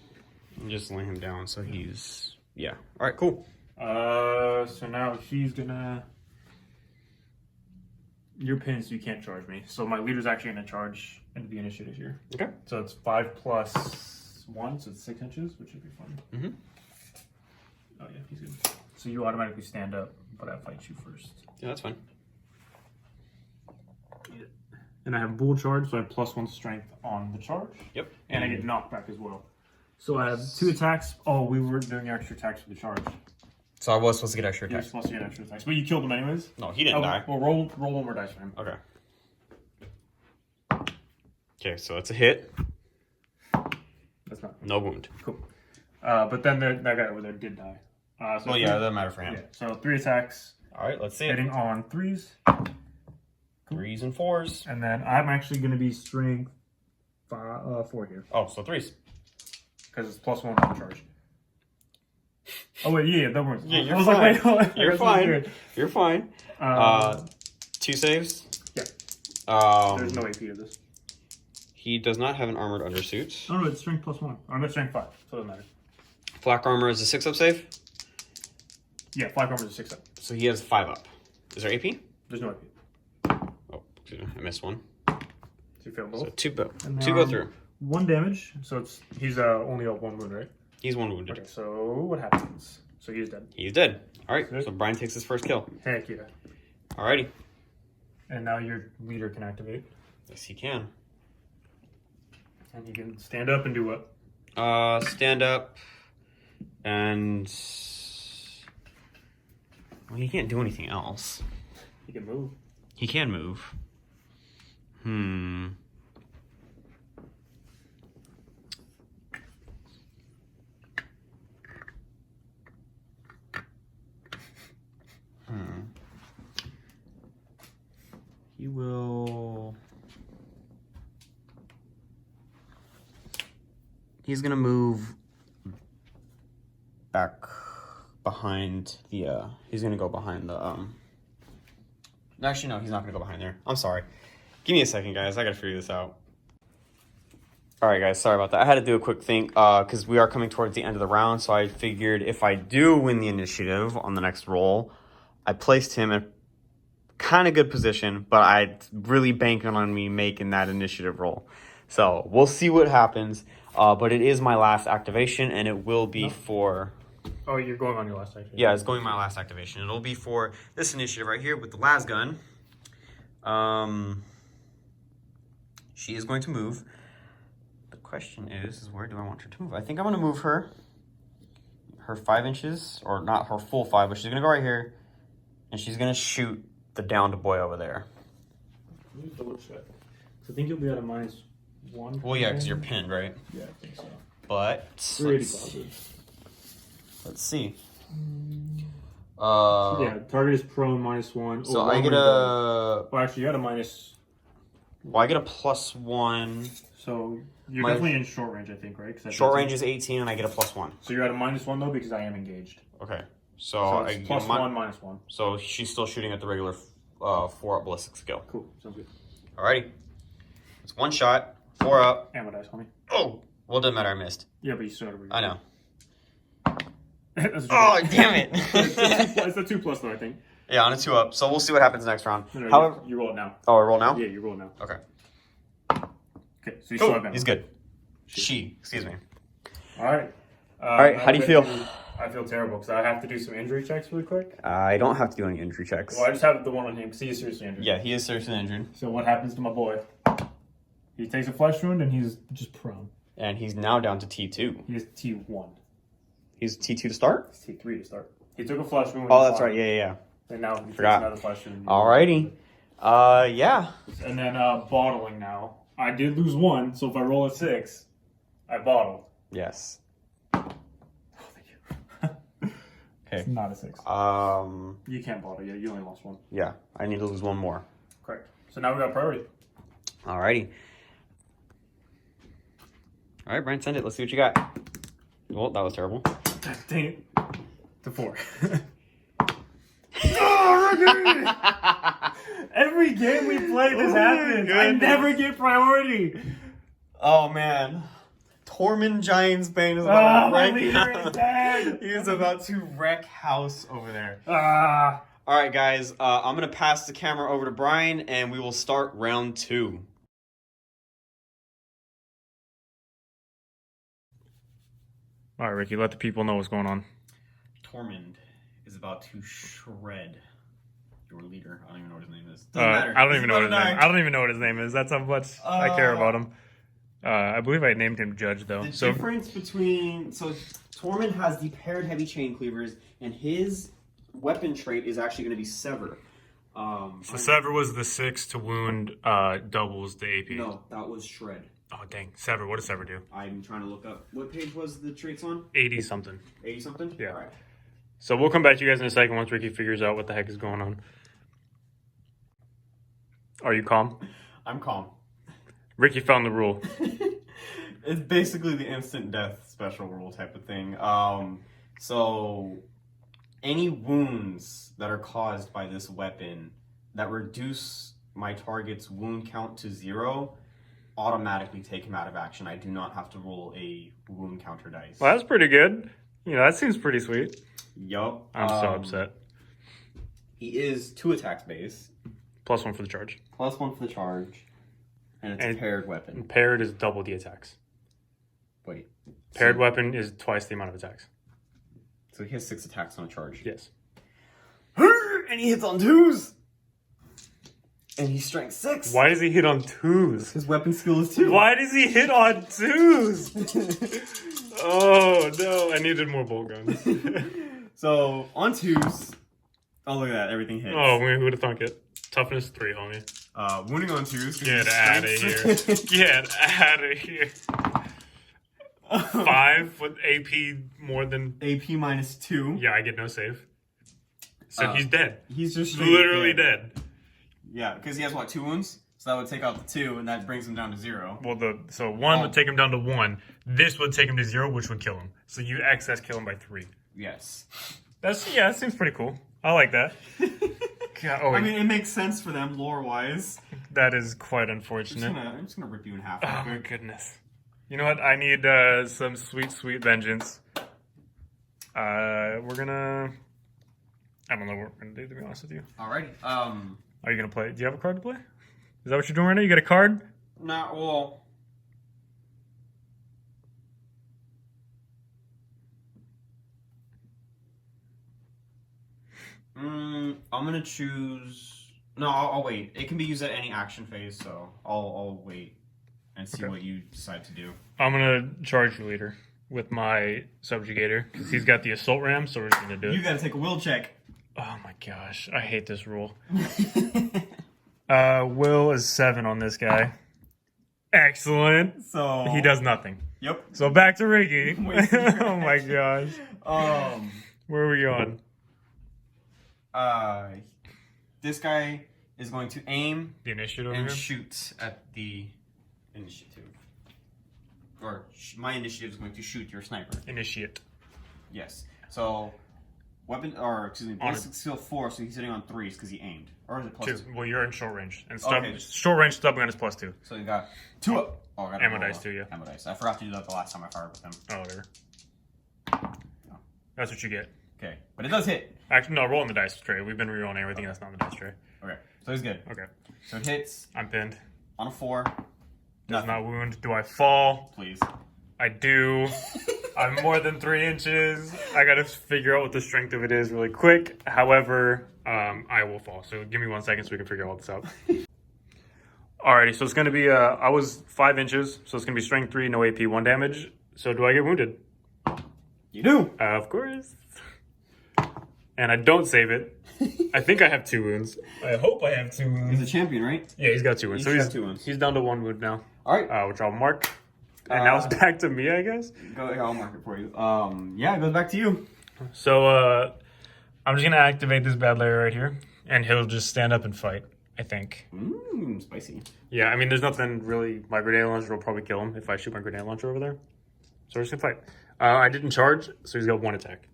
Just lay him down so he's. Yeah. All right. Cool. So now he's gonna. You're pinned, so you can't charge me. So my leader's actually gonna charge into the initiative here. Okay. So it's 5 + 1, so it's 6 inches, which should be fun. Oh yeah, he's good. So you automatically stand up, but I fight you first. Yeah, that's fine. Yeah. And I have bull charge, so I have +1 strength on the charge. Yep. And I get knockback as well. So I have 2 attacks. Oh, we were doing extra attacks for the charge. So I was supposed to get extra attacks. You're supposed to get extra attacks, but you killed him anyways. No, he didn't die. Well, roll 1 more dice for him. Okay. Okay, so that's a hit. That's not no wound. Cool. But then that guy over there did die. So yeah, it doesn't matter for him. Yeah, so 3 attacks. All right, let's see it. Hitting on 3s. Cool. 3s and 4s. And then I'm actually going to be strength 4 here. Oh, so 3s. Because it's +1 on charge. Oh wait, yeah, that works. Yeah, you're I was fine. like, wait, you're fine. You're fine. 2 saves. Yeah. There's no AP to this. He does not have an armored undersuit. Oh no, it's strength +1. I'm at strength 5, so it doesn't matter. Flak armor is a 6-up save. Yeah, flak armor is a 6-up. So he has 5-up. Is there AP? There's no AP. Oh, excuse me, I missed one. So you failed both. So 2 go through. 1 damage. So he's only up 1 wound, right? He's 1 wounded. Okay, so what happens? So he's dead. He's dead. All right, so Brian takes his first kill. Heck yeah. Alrighty. And now your leader can activate. Yes, he can. And you can stand up and do what? Stand up and... Well, he can't do anything else. He can move. He can move. He will... He's gonna move back behind the, he's gonna go behind the, actually, no, he's not gonna go behind there. I'm sorry. Give me a second, guys. I gotta figure this out. All right, guys, sorry about that. I had to do a quick thing because we are coming towards the end of the round, so I figured if I do win the initiative on the next roll, I placed him in kind of good position, but I really banking on me making that initiative roll. So we'll see what happens, but it is my last activation, and it will be for... Oh, you're going on your last activation? Yeah, it's going my last activation. It'll be for this initiative right here with the las gun. She is going to move. The question is where do I want her to move? I think I'm going to move her 5 inches, or not her full 5, but she's going to go right here, and she's going to shoot the downed boy over there. Let me double check. So I think you'll be at a -1. Well, yeah, because you're pinned, right? Yeah, I think so. But let's see. Yeah, target is prone -1. So I get a... Well, actually, you had a minus... Well, I get a +1. So you're definitely in short range, I think, right? Short range is 18, and I get a +1. So you're at a -1, though, because I am engaged. Okay. So it's +1, -1. So she's still shooting at the regular 4-up ballistic skill. Cool. Sounds good. Alrighty. It's 1 shot, 4 up. Ammo dice, homie. Oh! Well, it doesn't matter, I missed. Yeah, but you still have to I know. Oh, damn it! It's a 2+ though, I think. Yeah, on a 2-up. So we'll see what happens next round. No, However, you roll it now. Oh, I roll now? Yeah, you roll it now. Okay. Okay, so you still have ammo. He's good. Excuse me. Alright. Alright, how do you feel? I feel terrible because I have to do some injury checks really quick. I don't have to do any injury checks. Well, I just have the one on him because he is seriously injured. Yeah, he is seriously injured. So what happens to my boy? He takes a flesh wound and he's just prone. And he's now down to T2. He is T1. He's T2 to start? It's T3 to start. He took a flesh wound. Oh, that's right. Yeah. And now he takes Forgot. another flesh wound. Alrighty. Yeah. And then bottling now. I did lose 1, so if I roll a 6, I bottled. Yes. Oh, thank you. Okay. It's not a 6. You can't bottle yet. You only lost 1. Yeah, I need to lose 1 more. Correct. So now we got priority. Alrighty. Alright, Brian, send it. Let's see what you got. Well, that was terrible. Dang it. To 4. Every game we play, this happens. I never get priority. Oh, man. Tormund Giant's Bane is about to wreck. My leader is dead. He is about to wreck house over there. Ah. Alright, guys. I'm going to pass the camera over to Brian, and we will start round 2. All right, Ricky, let the people know what's going on. Tormund is about to shred your leader. I don't even know what his name is. Doesn't matter. I don't even know what his name. I don't even know what his name is. That's how much I care about him. I believe I named him Judge though. The difference between Tormund has the paired heavy chain cleavers, and his weapon trait is actually going to be Sever. So Sever was the 6 to wound, doubles the AP. No, that was Shred. Oh dang, Sever. What does Sever do? I'm trying to look up. What page was the traits on? 80 something. 80 something? Yeah. All right. So we'll come back to you guys in a second once Ricky figures out what the heck is going on. Are you calm? I'm calm. Ricky found the rule. It's basically the instant death special rule type of thing. So any wounds that are caused by this weapon that reduce my target's wound count to 0 automatically take him out of action. I do not have to roll a wound counter dice. Well, that's pretty good. You know, that seems pretty sweet. Yup. I'm so upset. He is 2 attacks base. +1 for the charge. +1 for the charge. And it's a paired weapon. Paired is double the attacks. Wait. Paired weapon is twice the amount of attacks. So he has 6 attacks on a charge. Yes. And he hits on 2s! And he's strength 6! Why does he hit on 2s? His weapon skill is 2. Why does he hit on 2s? Oh, no. I needed more bolt guns. So, on 2s... Oh, look at that. Everything hits. Oh, who would have thunk it? Toughness 3, homie. Wounding on 2s. Get out of here. Get out of here. 5 with AP more than... AP -2. Yeah, I get no save. So he's dead. He's just literally dead. Yeah, because he has, what, 2 wounds? So that would take out the 2, and that brings him down to 0. Well, so 1 would take him down to 1. This would take him to 0, which would kill him. So you excess kill him by 3. Yes. That seems pretty cool. I like that. God, I mean, it makes sense for them, lore-wise. That is quite unfortunate. I'm just gonna rip you in half. Oh, my goodness. You know what? I need some sweet, sweet vengeance. We're gonna... I don't know what we're gonna do, to be honest with you. Alrighty. Are you gonna play? Do you have a card to play? Is that what you're doing right now? You got a card? Not well. I'm gonna choose. No, I'll wait. It can be used at any action phase, so I'll wait and see what you decide to do. I'm gonna charge your leader with my subjugator because he's got the assault ram, so we're just gonna do it. You gotta take a will check. Oh my gosh, I hate this rule. Will is 7 on this guy. Excellent. So he does nothing. Yep. So back to Ricky. Oh my gosh. Where are we going? This guy is going to aim the initiative and shoot at the initiative. Or my initiative is going to shoot your sniper. Initiate. Yes. So ballistic skill 4, so he's hitting on 3s because he aimed. Or is it +2? Well, you're in short range. And short range stub gun is +2. So you got 2 up. Oh, I got ammo dice too, yeah. Ammo dice. I forgot to do that the last time I fired with him. Oh, whatever. No. That's what you get. Okay. But it does hit. Actually, no, roll on the dice tray. We've been rerolling everything that's not on the dice tray. Okay. So he's good. Okay. So it hits. I'm pinned. On a 4. Does not wound. Do I fall? Please. I do. I'm more than 3 inches. I gotta figure out what the strength of it is really quick. However, I will fall. So give me 1 second so we can figure all this out. Alrighty, so it's gonna be, I was 5 inches, so it's gonna be strength 3, no AP, 1 damage. So do I get wounded? You do. Of course. And I don't save it. I think I have 2 wounds. I hope I have 2 wounds. He's a champion, right? Yeah, he's got 2 wounds. So he's 2 wounds. He's down to 1 wound now. Alright. We'll draw a mark. And now it's back to me, I guess. I'll mark it for you. Yeah, it goes back to you. So, I'm just gonna activate this bad layer right here, and he'll just stand up and fight, I think. Spicy. Yeah, I mean, there's nothing really. My grenade launcher will probably kill him if I shoot my grenade launcher over there. So we're just gonna fight. I didn't charge, so he's got 1 attack.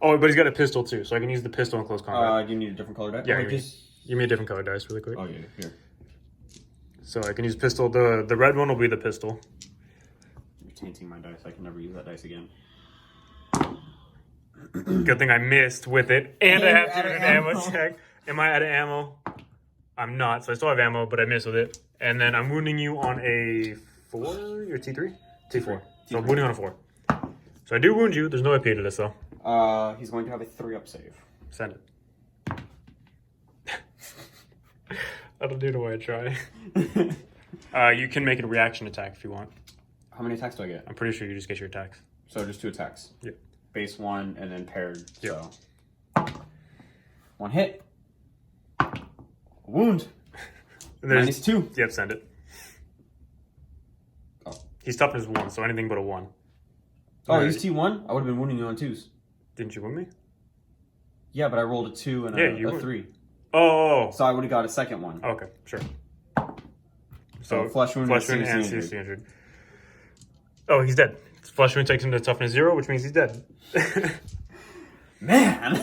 Oh, but he's got a pistol too, so I can use the pistol in close combat. Do you need a different color die? Yeah, give me a different color dice really quick. Oh, yeah, here. So I can use pistol. The red one will be the pistol. You're tainting my dice. I can never use that dice again. Good thing I missed with it. And I have to do an ammo check. Am I out of ammo? I'm not. So I still have ammo, but I missed with it. And then I'm wounding you on a 4? Your T3? T4. So I'm wounding on a 4. So I do wound you. There's no AP to this, though. He's going to have a 3-up save. Send it. That'll do the way I try. You can make a reaction attack if you want. How many attacks do I get? I'm pretty sure you just get your attacks. So just 2 attacks? Yep. Base 1 and then paired. Yep. So 1 hit. Wound. -2. Yep, send it. Oh. He's toughness 1, so anything but a 1. Oh, he's T1? I would have been wounding you on 2s. Didn't you wound me? Yeah, but I rolled a 2 and a 3. Oh. So I would have got a second one. Okay, sure. So flesh wound and seriously injured. Oh, he's dead. Flesh wound takes him to toughness 0, which means he's dead. Man.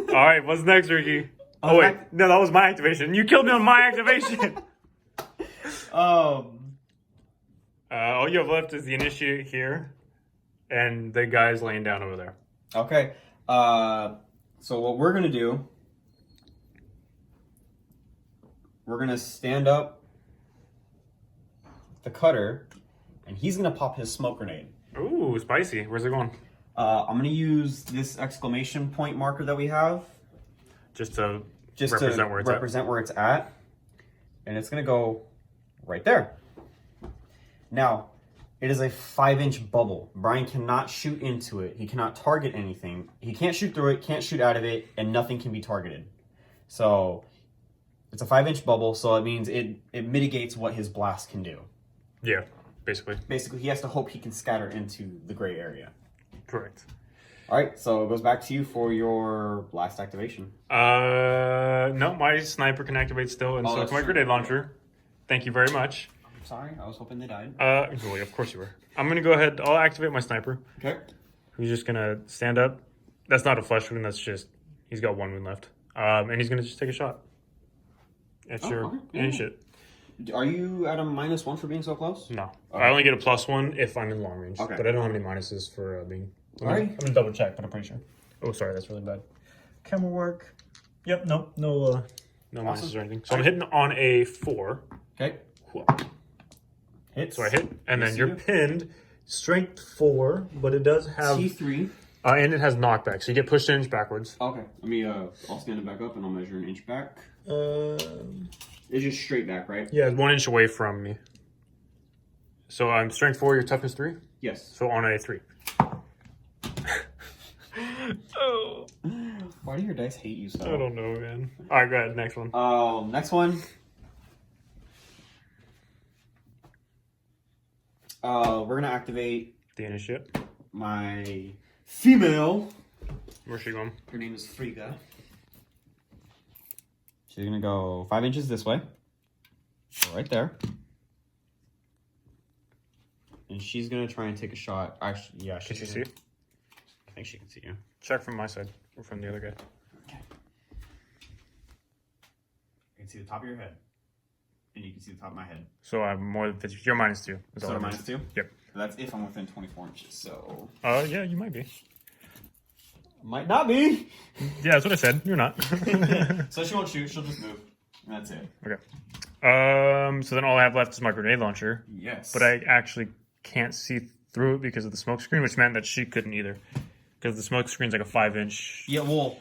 All right, what's next, Ricky? Oh, wait. No, that was my activation. You killed me on my activation. All you have left is the initiate here and the guys laying down over there. Okay. So what we're going to do, we're going to stand up the cutter, and he's going to pop his smoke grenade. Ooh, spicy. Where's it going? I'm going to use this exclamation point marker that we have. Just to represent where it's at. And it's going to go right there. Now, it is a 5-inch bubble. Brian cannot shoot into it. He cannot target anything. He can't shoot through it, can't shoot out of it, and nothing can be targeted. So, it's a 5-inch bubble, so it means it mitigates what his blast can do. Yeah, basically. Basically, he has to hope he can scatter into the gray area. Correct. All right, so it goes back to you for your blast activation. No, my sniper can activate still, and so can my grenade launcher. Thank you very much. I'm sorry, I was hoping they died. Well, of course you were. I'm gonna go ahead. I'll activate my sniper. Okay. Who's just gonna stand up. That's not a flesh wound. That's just he's got 1 wound left. And he's gonna just take a shot. At your shit. Are you at a -1 for being so close? No, I only get a +1 if I'm in long range. Okay. But I don't have any minuses for being. Alright. I'm gonna double check, but I'm pretty sure. Oh, sorry, that's really bad. Camera work. Yep. Nope. No minuses or anything. So I'm hitting on a 4. Okay. Hits. So I hit, and then you're pinned. Strength 4, but it does have T3. And it has knockback, so you get pushed an inch backwards. Okay. Let me. I'll stand it back up, and I'll measure an inch back. It's just straight back, right? Yeah, 1 inch away from me. So I'm strength 4. Your toughness 3. Yes. So on a 3. Oh. Why do your dice hate you so? I don't know, man. All right, go ahead. Next one. Next one. We're gonna activate the initiate. My female. Where's she going? Her name is Frigga. She's gonna go 5 inches this way. So right there. And she's gonna try and take a shot. Actually, yeah. Can she see? I think she can see you. Check from my side or from the other guy. Okay. You can see the top of your head. And you can see the top of my head. So I'm more than 50. You're -2. So -2? Yep. That's if I'm within 24 inches, so... Yeah, you might be. Might not be. Yeah, that's what I said. You're not. So she won't shoot. She'll just move. And that's it. Okay. So then all I have left is my grenade launcher. Yes. But I actually can't see through it because of the smoke screen, which meant that she couldn't either. Because the smoke screen's like a 5-inch. Yeah, well...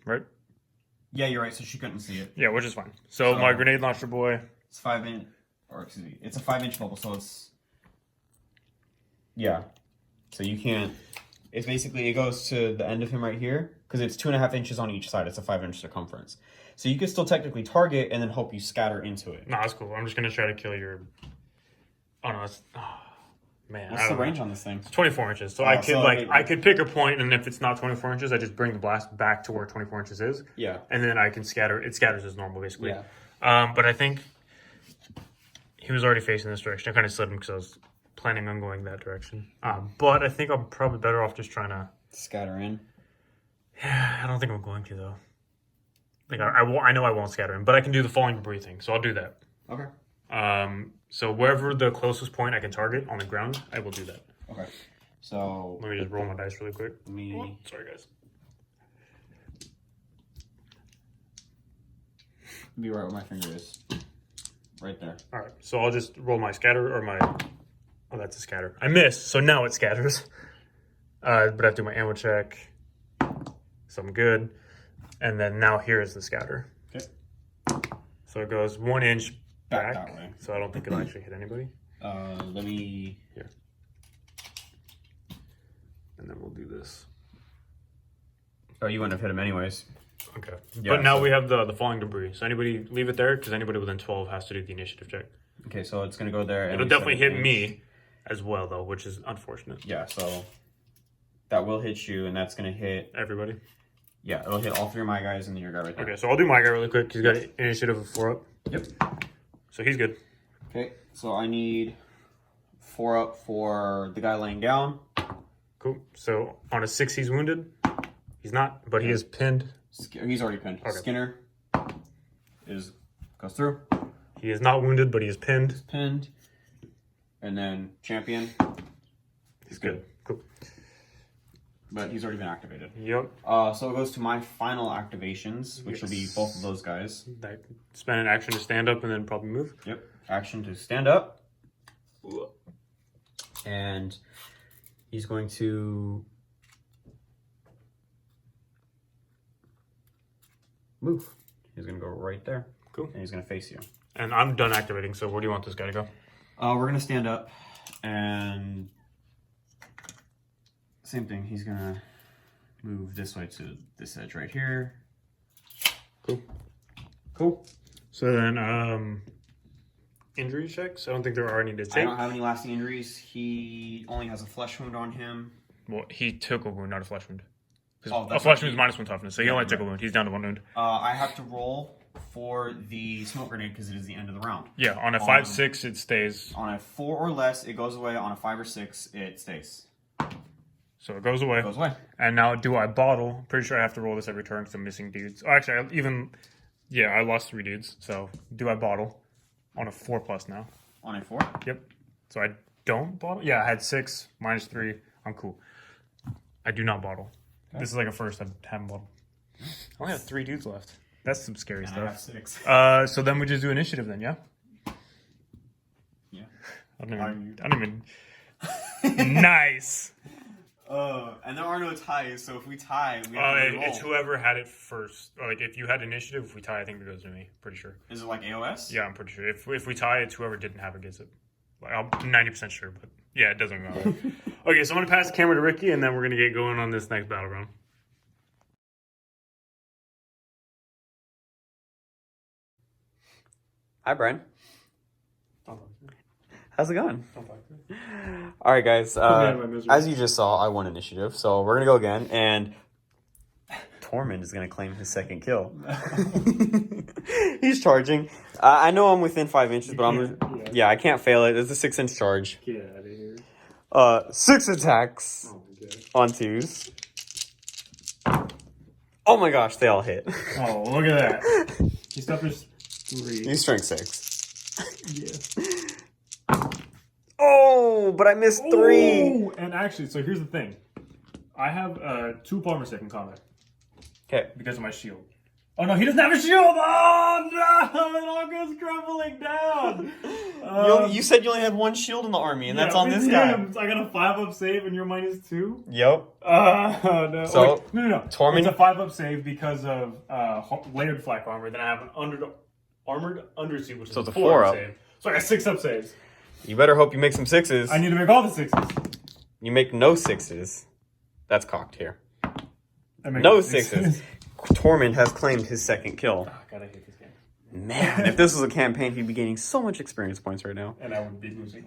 Right? Yeah, you're right. So she couldn't see it. Yeah, which is fine. So my grenade launcher boy... It's 5 inch... Or, excuse me. It's a 5-inch bubble, so it's... Yeah. So you can't... It's basically... It goes to the end of him right here. Because it's 2.5 inches on each side. It's a 5-inch circumference. So you can still technically target and then hope you scatter into it. No, that's cool. I'm just going to try to kill your... Oh, no, that's... Oh, man. What's the range on this thing? It's 24 inches. So I could I could pick a point, and if it's not 24 inches, I just bring the blast back to where 24 inches is. Yeah. And then I can scatter. It scatters as normal, basically. Yeah. But I think he was already facing this direction. I kind of slid him because I was planning on going that direction. But I think I'm probably better off just trying to... Scatter in? Yeah, I don't think I'm going to, though. Like, I know I won't scatter in, but I can do the falling debris thing, so I'll do that. Okay. So wherever the closest point I can target on the ground, I will do that. Okay. So... Let me just roll my dice really quick. Sorry, guys. Be right where my finger is. Right there. All right. So I'll just roll my scatter or my Oh, that's a scatter. I missed, so now it scatters. But I have to do my ammo check. So I'm good. And then now here is the scatter. Okay. So it goes 1 inch back that way. So I don't think it'll actually hit anybody. Let me... Here. And then we'll do this. Oh, you wouldn't have hit him anyways. Okay. Yeah, but now we have the falling debris. So anybody leave it there, because anybody within 12 has to do the initiative check. Okay, so it's going to go there. It'll definitely hit me as well, though, which is unfortunate. Yeah, so that will hit you, and that's going to hit... Everybody? Yeah, it'll hit all 3 of my guys and then your guy right there. Okay, so I'll do my guy really quick. He's got an initiative of 4 up. Yep. So he's good. Okay, so I need 4 up for the guy laying down. Cool. So on a 6, he's wounded. He's not, but he is pinned. He's already pinned. Okay. Skinner goes through. He is not wounded, but he is pinned. He's pinned. And then champion. He's good. Cool. But he's already been activated. Yep. So it goes to my final activations, which will be both of those guys. Spend an action to stand up and then probably move. Yep. Action to stand up. And he's going to move. He's going to go right there. Cool. And he's going to face you. And I'm done activating, so where do you want this guy to go? We're going to stand up and... Same thing. He's going to move this way to this edge right here. Cool. Cool. So then, injury checks? I don't think there are any to take. I don't have any lasting injuries. He only has a flesh wound on him. Well, he took a wound, not a flesh wound. A flesh wound is -1 toughness, so he only took a wound. He's down to 1 wound. I have to roll for the smoke grenade because it is the end of the round. Yeah, on a 5-6, it stays. On a 4 or less, it goes away. On a 5 or 6, it stays. So it goes away. It goes away. And now do I bottle? Pretty sure I have to roll this every turn because I'm missing dudes. Oh, actually, I lost 3 dudes. So do I bottle? On a 4+ now. On a 4? Yep. So I don't bottle? Yeah, I had 6, -3. I'm cool. I do not bottle. Okay. This is like a first. I haven't bottled. I only have 3 dudes left. That's some scary stuff. I have 6. So then we just do initiative then, yeah? Yeah. I don't even... Nice! And there are no ties, so if we tie, we have to roll. It's whoever had it first. Like, if you had initiative, if we tie, I think it goes to me. Pretty sure. Is it like AOS? Yeah, I'm pretty sure. If we tie, it's whoever didn't have it gets it. Like, I'm 90% sure, but yeah, it doesn't matter. Okay, so I'm going to pass the camera to Ricky, and then we're going to get going on this next battleground. Hi, Brian. How's it going? All right, guys. As you just saw, I won initiative, so we're gonna go again, and Tormund is gonna claim his 2nd kill. He's charging. I know I'm within 5 inches, but I can't fail it. It's a 6-inch charge. Get out of here. 6 attacks on 2s. Oh my gosh, they all hit. Oh, look at that. He suffers 3. He's strength 6. Yeah. Oh, but I missed 3. Oh, and actually, so here's the thing. I have 2 palmer save in combat. Okay. Because of my shield. Oh no, he doesn't have a shield! Oh no! It all goes crumbling down! You said you only had 1 shield in the army, and that's on this guy. So I got a 5-up save and you're -2? Yep. No. So, no. Tormund... It's a 5-up save because of layered flak armor. Then I have an armored undersuit, which is a 4-up save. So I got 6-up saves. You better hope you make some 6s. I need to make all the 6s. You make no 6s. That's cocked here. No 6s. Tormund has claimed his 2nd kill. Oh, God, I hate this game. Man, if this was a campaign, he'd be gaining so much experience points right now. And I would be losing.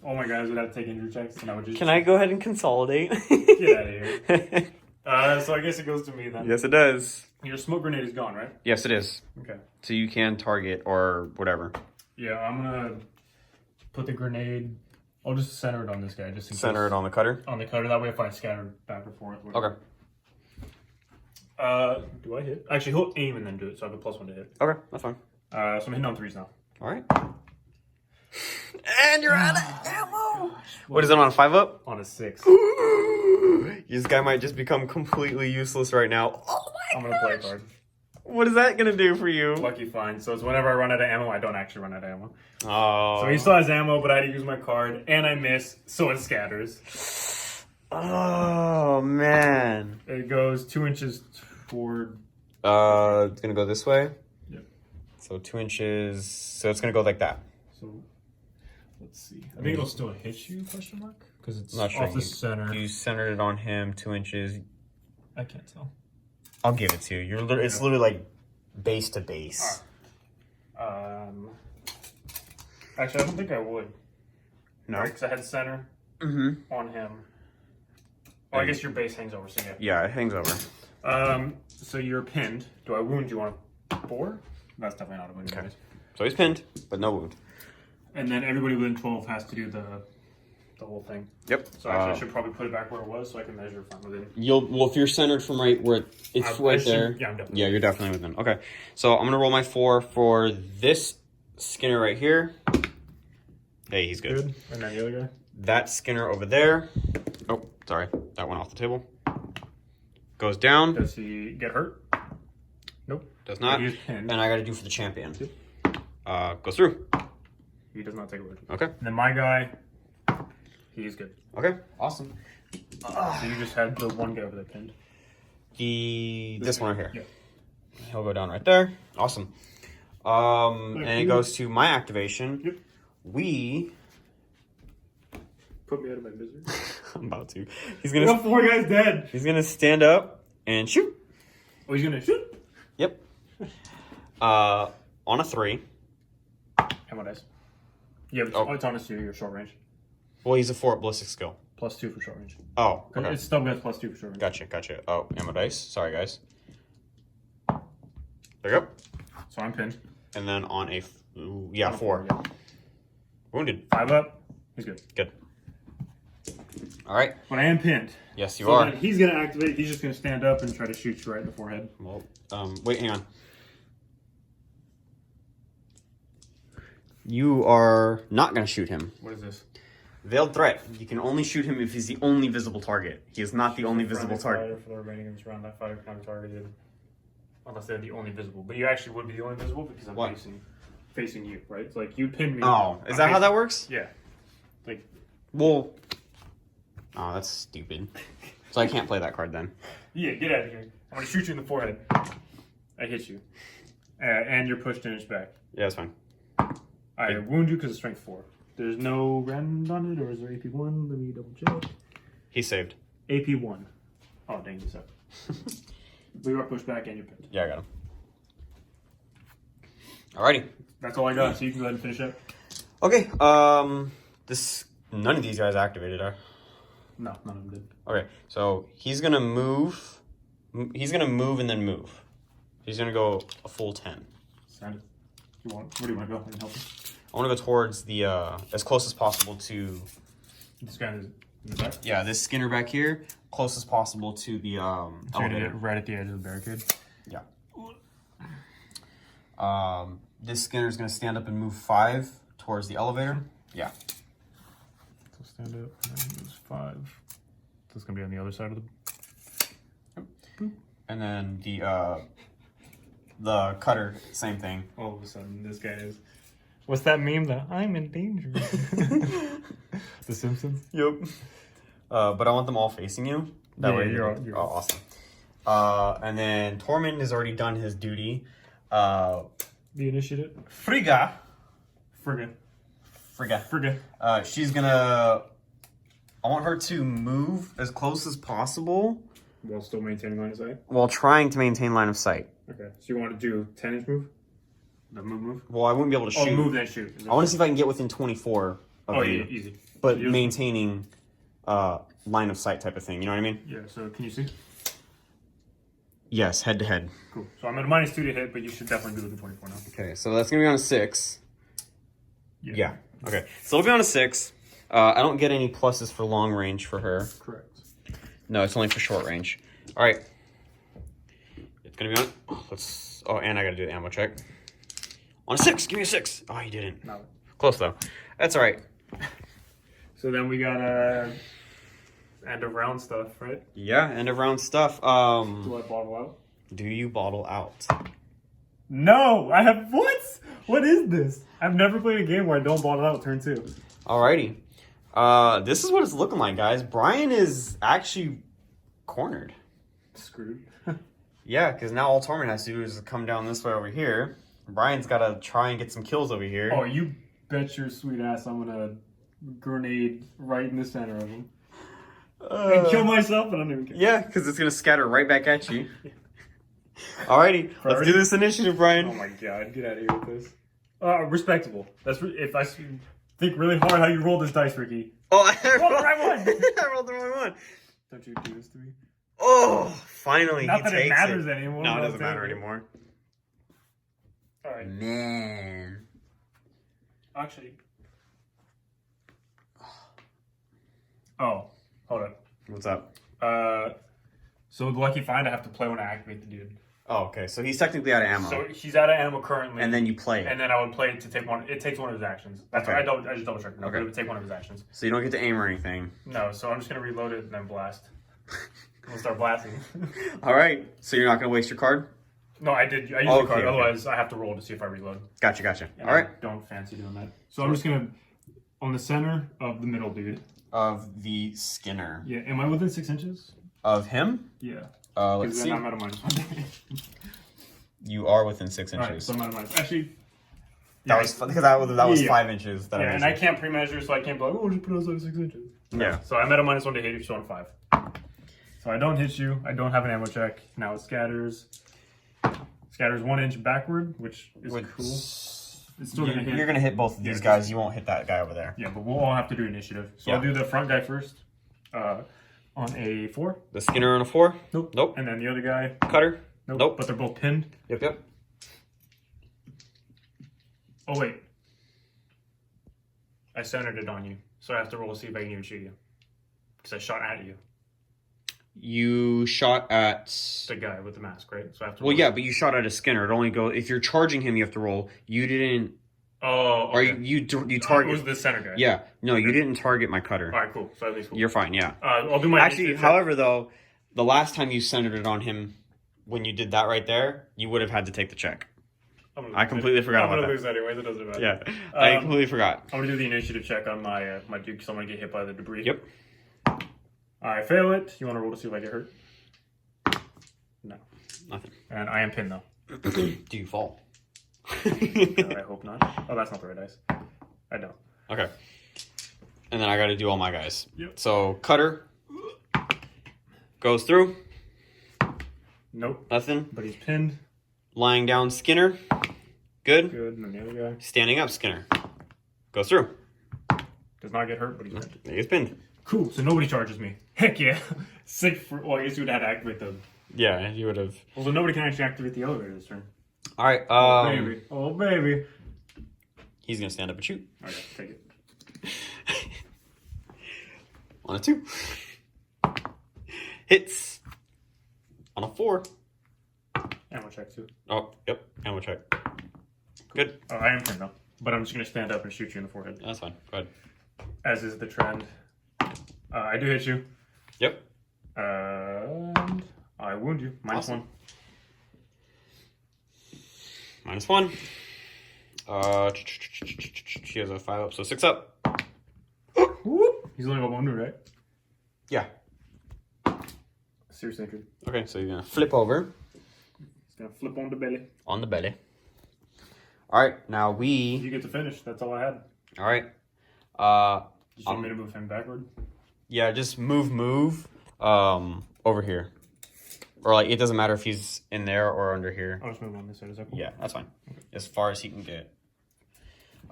All my guys would have to take injury checks, and I would just... Can I go ahead and consolidate? Get out of here. So I guess it goes to me then. Yes, it does. Your smoke grenade is gone, right? Yes, it is. Okay. So you can target or whatever. Yeah, I'm going to put the grenade... I'll just center it on this guy. Just in center it on the cutter? On the cutter. That way if I scatter back and forth. Okay. Do I hit? Actually, he'll aim and then do it, so I have a +1 to hit. Okay, that's fine. So I'm hitting on 3s now. All right. And you're out of ammo. What is it on a 5-up? On a 6. Ooh, this guy might just become completely useless right now. Oh my I'm gonna play a card. What is that gonna do for you? Lucky find. So it's whenever I run out of ammo, I don't actually run out of ammo. Oh. So he still has ammo, but I had to use my card, and I miss, so it scatters. Oh man. It goes 2 inches toward. It's gonna go this way. Yep. So 2 inches. So it's gonna go like that. So let's see. I think it'll still hit you? Question mark? Because it's not sure. Off the center. You centered it on him 2 inches. I can't tell. I'll give it to you. It's literally like base to base. Actually, I don't think I would. No, because I had center on him. Oh, I guess your base hangs over, so yeah. Yeah, it hangs over. So you're pinned. Do I wound you on a 4? That's definitely not a wound. Okay. So he's pinned, but no wound. And then everybody within 12 has to do the whole thing. Yep. So actually, I should probably put it back where it was so I can measure from within. Well, if you're centered from right where it's right there. Yeah, I'm definitely. Yeah, you're definitely within. Okay. So I'm gonna roll my 4 for this Skinner right here. Hey, he's good. And then the other guy. That Skinner over there. Oh, sorry, that went off the table. Goes down. Does he get hurt? Nope. Does not. And I got to do for the champion. Goes through. He does not take a wound. Okay. And then my guy, he's good. Okay. Awesome. So you just had the one guy over there pinned. This one right here. Yeah. He'll go down right there. Awesome. And it goes to my activation. Yep. We. Put me out of my misery. I'm about to. We got 4 guys dead. He's gonna stand up and shoot. Oh, he's gonna shoot? Yep. On a 3. Ammo dice. Yeah, but it's on a 2, your short range. Well, he's a 4 at ballistic skill. +2 for short range. Oh, okay. It's still got +2 for short range. Gotcha. Oh, ammo dice. Sorry, guys. There you go. So I'm pinned. And then on a 4. Yeah. Wounded. 5 up. He's good. Good. All right. But I am pinned. Yes, you are. He's gonna activate. He's just gonna stand up and try to shoot you right in the forehead. Well, wait, hang on. You are not going to shoot him. What is this? Veiled threat. You can only shoot him if he's the only visible target. He is not the only visible target. For the remaining of this round, that fighter can be targeted unless they're the only visible. But you actually would be the only visible because I'm facing you, right? It's like you pin me. Oh, is that how that works? Yeah. Like. Well. Oh, that's stupid. So I can't play that card then. Yeah, get out of here. I'm gonna shoot you in the forehead. I hit you, and you're pushed an inch back. Yeah, that's fine. I wound you because of strength 4. There's no rend on it, or is there AP 1? Let me double check. He saved. AP 1. Oh, dang, you suck. We are pushed back and you're pinned. Yeah, I got him. Alrighty. That's all I got, so you can go ahead and finish up. Okay, none of these guys activated, are? No, none of them did. Okay, so he's gonna move. He's gonna move and then move. He's gonna go a full 10. Where do you want to go? I can help you. I want to go towards the as close as possible to this guy in the back. Yeah, this Skinner back here, close as possible to the elevator. Right at the edge of the barricade. Yeah. This Skinner's gonna stand up and move 5 towards the elevator. Yeah. So stand up and then moves 5. So it's gonna be on the other side of the. Yep. And then the cutter, same thing. All of a sudden, this guy is. What's that meme? That I'm in danger. The Simpsons. Yep. But I want them all facing you. That way you're awesome. And then Tormund has already done his duty. The initiative. Frigga. She's gonna. I want her to move as close as possible. While still maintaining line of sight? While trying to maintain line of sight. Okay. So you want to do 10-inch move? The move? Well, I wouldn't be able to shoot. Oh, move then shoot. I want to see if I can get within 24 of you. Yeah, easy. But so maintaining line of sight type of thing. You know what I mean? Yeah, so can you see? Yes, head to head. Cool. So I'm at a -2 to hit, but you should definitely be within 24 now. Okay, so that's going to be on a 6. Yeah. Okay, so it'll be on a 6. I don't get any pluses for long range for her. Correct. No, it's only for short range. All right. It's going to be on... Oh, and I got to do the ammo check. On a 6. Give me a 6. Oh, you didn't. No. Close, though. That's all right. So then we got end of round stuff, right? Yeah, end of round stuff. Do I bottle out? Do you bottle out? No, I have what? What is this? I've never played a game where I don't ball it out turn 2. Alrighty. This is what it's looking like, guys. Brian is actually cornered. Screwed. Yeah, because now all Torment has to do is come down this way over here. Brian's got to try and get some kills over here. Oh, you bet your sweet ass I'm going to grenade right in the center of him. And kill myself, but I don't even care. Yeah, because it's going to scatter right back at you. Alrighty, let's do this initiative, Brian. Oh my god, get out of here with this. Respectable. That's if I think really hard how you roll this dice, Ricky. Oh, I rolled the right one. I rolled the wrong one. Don't you do this to me? Oh, finally. Not that it matters anymore. No, it doesn't matter anymore. All right. Man. Actually. Oh, hold up. What's up? So the lucky find, I have to play when I activate the dude. Oh, okay. So he's technically out of ammo. So he's out of ammo currently. And then you play it. And then I would play it to take one. It takes one of his actions. That's okay. I just double checked. No, okay. But it would take one of his actions. So you don't get to aim or anything. No. So I'm just gonna reload it and then blast. We'll start blasting. All right. So you're not gonna waste your card? No, I did. I used the card. Okay. Otherwise, I have to roll to see if I reload. Gotcha. And all right. I don't fancy doing that. So I'm just gonna on the center of the middle dude. Of the Skinner. Yeah. Am I within 6 inches? Of him? Yeah. Let's see. I'm out of -1. You are within 6 inches. Alright, so I'm out of -. Actually, that was 5 inches. That and I can't pre-measure, so I can't be like, oh, just put it outside of 6 inches. Yeah. So I'm at a -1 to hit if you on 5. So I don't hit you. I don't have an ammo check. Now it scatters. Scatters 1 inch backward, which is cool. It's still gonna hit. You're gonna hit both of these guys. You won't hit that guy over there. Yeah, but we'll all have to do initiative. So I'll do the front guy first. On a 4. The Skinner on a 4? Nope. And then the other guy. Cutter? Nope. But they're both pinned. Yep. Oh, wait. I centered it on you. So I have to roll to see if I can even shoot you. Because I shot at you. You shot at... The guy with the mask, right? So I have to roll. Well, yeah, but you shot at a Skinner. It only goes... If you're charging him, you have to roll. You didn't... Oh, okay. Or you target... it was the center guy. Yeah. No, you didn't target my cutter. All right, cool. So at least cool. You're fine, yeah. I'll do my... Actually, however, though, the last time you centered it on him, when you did that right there, you would have had to take the check. I completely forgot about that. I'm going to lose anyways. It doesn't matter. Yeah. I completely forgot. I'm going to do the initiative check on my dude because I'm going to get hit by the debris. Yep. I fail it. You want to roll to see if I get hurt? No. Nothing. And I am pinned, though. Do you fall? I hope not. Oh, that's not the right dice. I don't. Okay. And then I got to do all my guys. Yep. So, cutter goes through. Nope. Nothing. But he's pinned. Lying down, Skinner. Good. And then the other guy. Standing up, Skinner. Goes through. Does not get hurt, but he's pinned. He's pinned. Cool. So nobody charges me. Heck yeah. Sick for... Well, I guess you would have had to activate the... Yeah, you would have... Well, so nobody can actually activate the elevator this turn. All right. Oh, baby. He's going to stand up and shoot. Okay, take it. On a 2. Hits. On a 4. Ammo check, too. Oh, yep. Ammo check. Good. Oh, I am pinned, though. But I'm just going to stand up and shoot you in the forehead. That's fine. Go ahead. As is the trend. I do hit you. Yep. And I wound you. -1. -1. She has a 5 up, so 6 up. He's only got 1 wound, right? Yeah. Seriously, dude. Okay, so you're going to flip over. He's going to flip on the belly. On the belly. All right, now You get to finish. That's all I had. All right. You want me to move him backward? Yeah, just move over here. Or, like, it doesn't matter if he's in there or under here. I'll just move on this side. Is that cool? Yeah, that's fine. Okay. As far as he can get.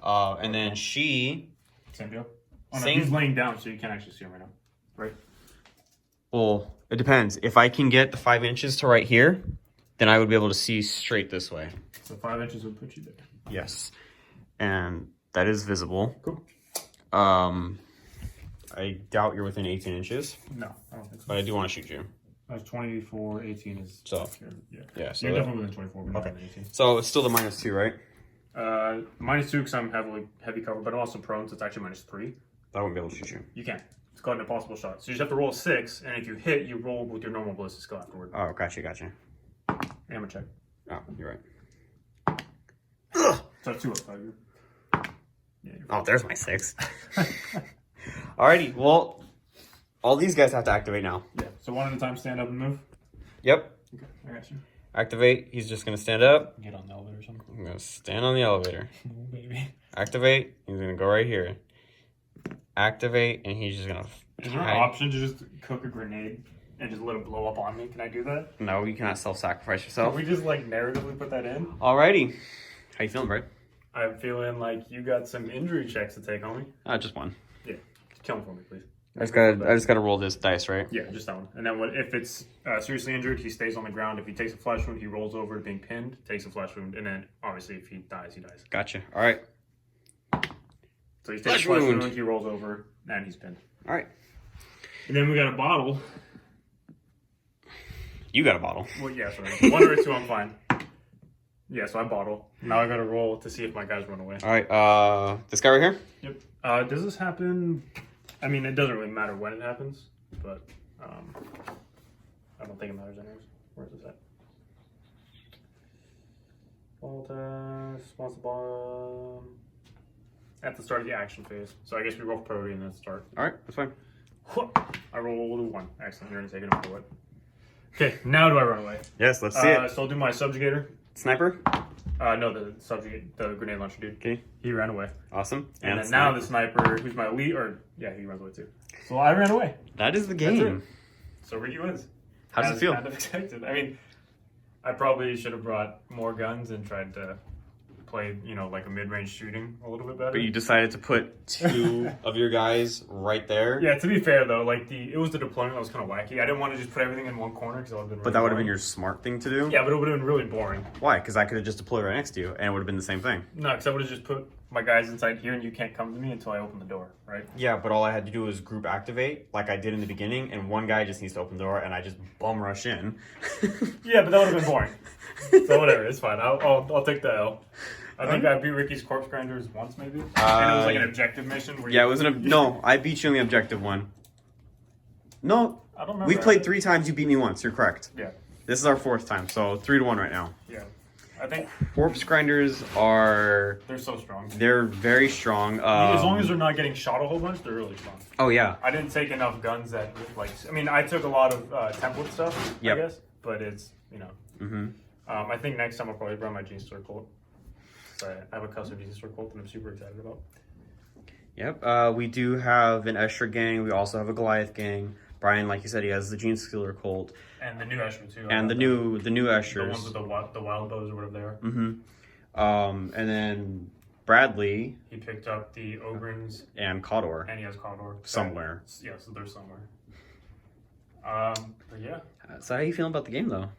And then she... Same deal? Oh, no, he's laying down, so you can't actually see him right now. Right? Well, it depends. If I can get the 5 inches to right here, then I would be able to see straight this way. So 5 inches would put you there. Yes. And that is visible. Cool. I doubt you're within 18 inches. No, I don't think so. But I do want to shoot you. That's 24, 18 is... So, yeah. So you're definitely within 24, but okay. Not 18. So it's still the -2, right? -2 because I'm heavy cover, but I'm also prone, so it's actually -3. I wouldn't be able to shoot you. You can. It's called an impossible shot. So you just have to roll a 6, and if you hit, you roll with your normal ballistic skill afterward. Oh, gotcha. Ammo check. Oh, you're right. So 2 up 5. Yeah, oh, there's my 6. Alrighty, well, all these guys have to activate now. Yeah, so one at a time, stand up and move? Yep. Okay, I got you. Activate, he's just going to stand up. Get on the elevator or something. I'm going to stand on the elevator. Oh, baby. Activate, he's going to go right here. Activate, and he's just going to... Is there an option to just cook a grenade and just let it blow up on me? Can I do that? No, you cannot self-sacrifice yourself. Can we just, like, narratively put that in? Alrighty. How you feeling, Brad? I'm feeling like you got some injury checks to take on me. Just one. Yeah. Kill him for me, please. I just gotta roll this dice, right? Yeah, just that one. And then if it's seriously injured, he stays on the ground. If he takes a flesh wound, he rolls over to being pinned, takes a flesh wound, and then obviously if he dies, he dies. Gotcha. All right. So he takes a flesh wound, he rolls over, and he's pinned. All right. And then we got a bottle. You got a bottle. Well, yeah, sorry. 1 or 2, I'm fine. Yeah, so I bottle. Now I gotta roll to see if my guys run away. All right. This guy right here? Yep. Does this happen? I mean, it doesn't really matter when it happens, but I don't think it matters anyways. Where's this at? Ball test, sponsor bomb. At the start of the action phase. So I guess we roll priority and then start. All right, that's fine. I roll a 1. Excellent. You're gonna take it no matter what. Okay, now do I run away? Yes, let's see it. So I'll do my subjugator. Sniper? No, the grenade launcher dude. Okay. He ran away. Awesome. And then now the sniper, who's my lead, he runs away too. So I ran away. That is the game. So Ricky wins. How does it feel? Kind of expected. I mean, I probably should have brought more guns and tried to play, like a mid-range shooting a little bit better. But you decided to put 2 of your guys right there. Yeah, to be fair though, it was the deployment that was kind of wacky. I didn't want to just put everything in one corner because that would have been. But that would have been your smart thing to do. Yeah, but it would have been really boring. Why? Because I could have just deployed right next to you, and it would have been the same thing. No, because I would have just put my guys inside here, and you can't come to me until I open the door, right? Yeah, but all I had to do was group activate, like I did in the beginning, and one guy just needs to open the door, and I just bum rush in. Yeah, but that would have been boring. So whatever, it's fine. I'll take the L. I think I beat Ricky's corpse grinders once, maybe. And it was like an objective mission. Where No, I beat you in the objective one. No, I don't remember. We played 3 times. You beat me once. You're correct. Yeah. This is our 4th time, so 3-1 right now. Yeah, I think corpse grinders are. They're so strong. They're very strong. As long as they're not getting shot a whole bunch, they're really strong. Oh yeah. I didn't take enough guns that I took a lot of template stuff. Yep. I guess, but it's Mm-hmm. I think next time I'll probably run my Gene Store Colt. I have a custom Gene Store Colt that I'm super excited about. Yep. We do have an Escher gang. We also have a Goliath gang. Brian, like you said, he has the Gene Stealer Colt. And the new Escher too. And the new Eschers. The ones with the wild bows or whatever they are. Mm-hmm. And then Bradley. He picked up the Ogrins. And Cawdor. And he has Cawdor. Somewhere. Yeah, so they're somewhere. But yeah. So how are you feeling about the game though?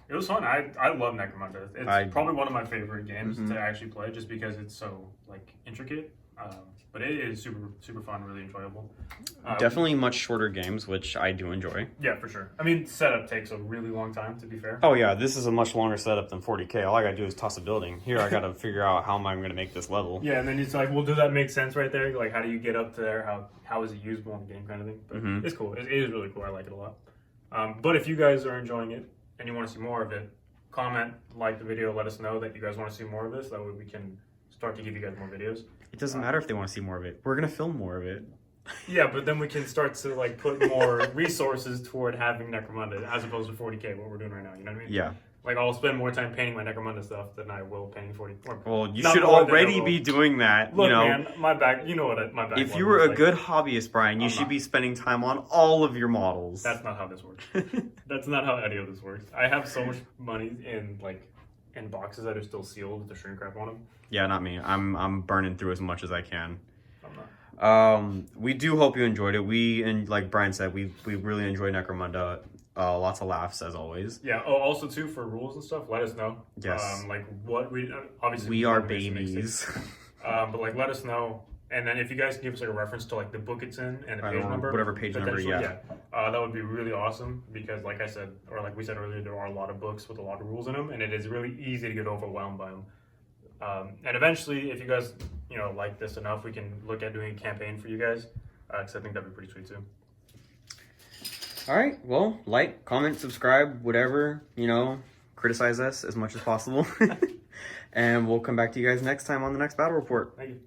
It was fun. I love Necromunda. It's probably one of my favorite games to actually play, just because it's so intricate. But it is super super fun, really enjoyable. Definitely much shorter games, which I do enjoy. Yeah, for sure. I mean, setup takes a really long time, to be fair. Oh yeah, this is a much longer setup than 40K. All I gotta do is toss a building. Here I gotta figure out how am I gonna make this level. Yeah, and then it's well, does that make sense right there? Like, how do you get up to there? How is it usable in the game, kind of thing? But it's cool. It is really cool. I like it a lot. But if you guys are enjoying it and you want to see more of it, comment, like the video, let us know that you guys want to see more of this. That way we can start to give you guys more videos. It doesn't matter if they want to see more of it. We're gonna film more of it. Yeah, but then we can start to put more resources toward having Necromunda as opposed to 40K, what we're doing right now. You know what I mean? Yeah. I'll spend more time painting my Necromunda stuff than I will painting 40. Well, you should already be doing that. Look, man, my back. You know what my back. If you were a good hobbyist, Brian, you should be spending time on all of your models. That's not how this works. That's not how any of this works. I have so much money in boxes that are still sealed with the shrink wrap on them. Yeah, not me. I'm burning through as much as I can. I'm not. We do hope you enjoyed it. And like Brian said, we really enjoyed Necromunda. Lots of laughs as always. Yeah. Oh, also too, for rules and stuff, let us know. Yes. What we obviously we are babies. But let us know, and then if you guys can give us a reference to the book it's in and the page number, whatever page number, yeah. That would be really awesome, because like I said, or like we said earlier, there are a lot of books with a lot of rules in them, and it is really easy to get overwhelmed by them. And eventually, if you guys like this enough, we can look at doing a campaign for you guys, because I think that'd be pretty sweet too. All right, well, like, comment, subscribe, whatever, criticize us as much as possible. And we'll come back to you guys next time on the next battle report. Thank you.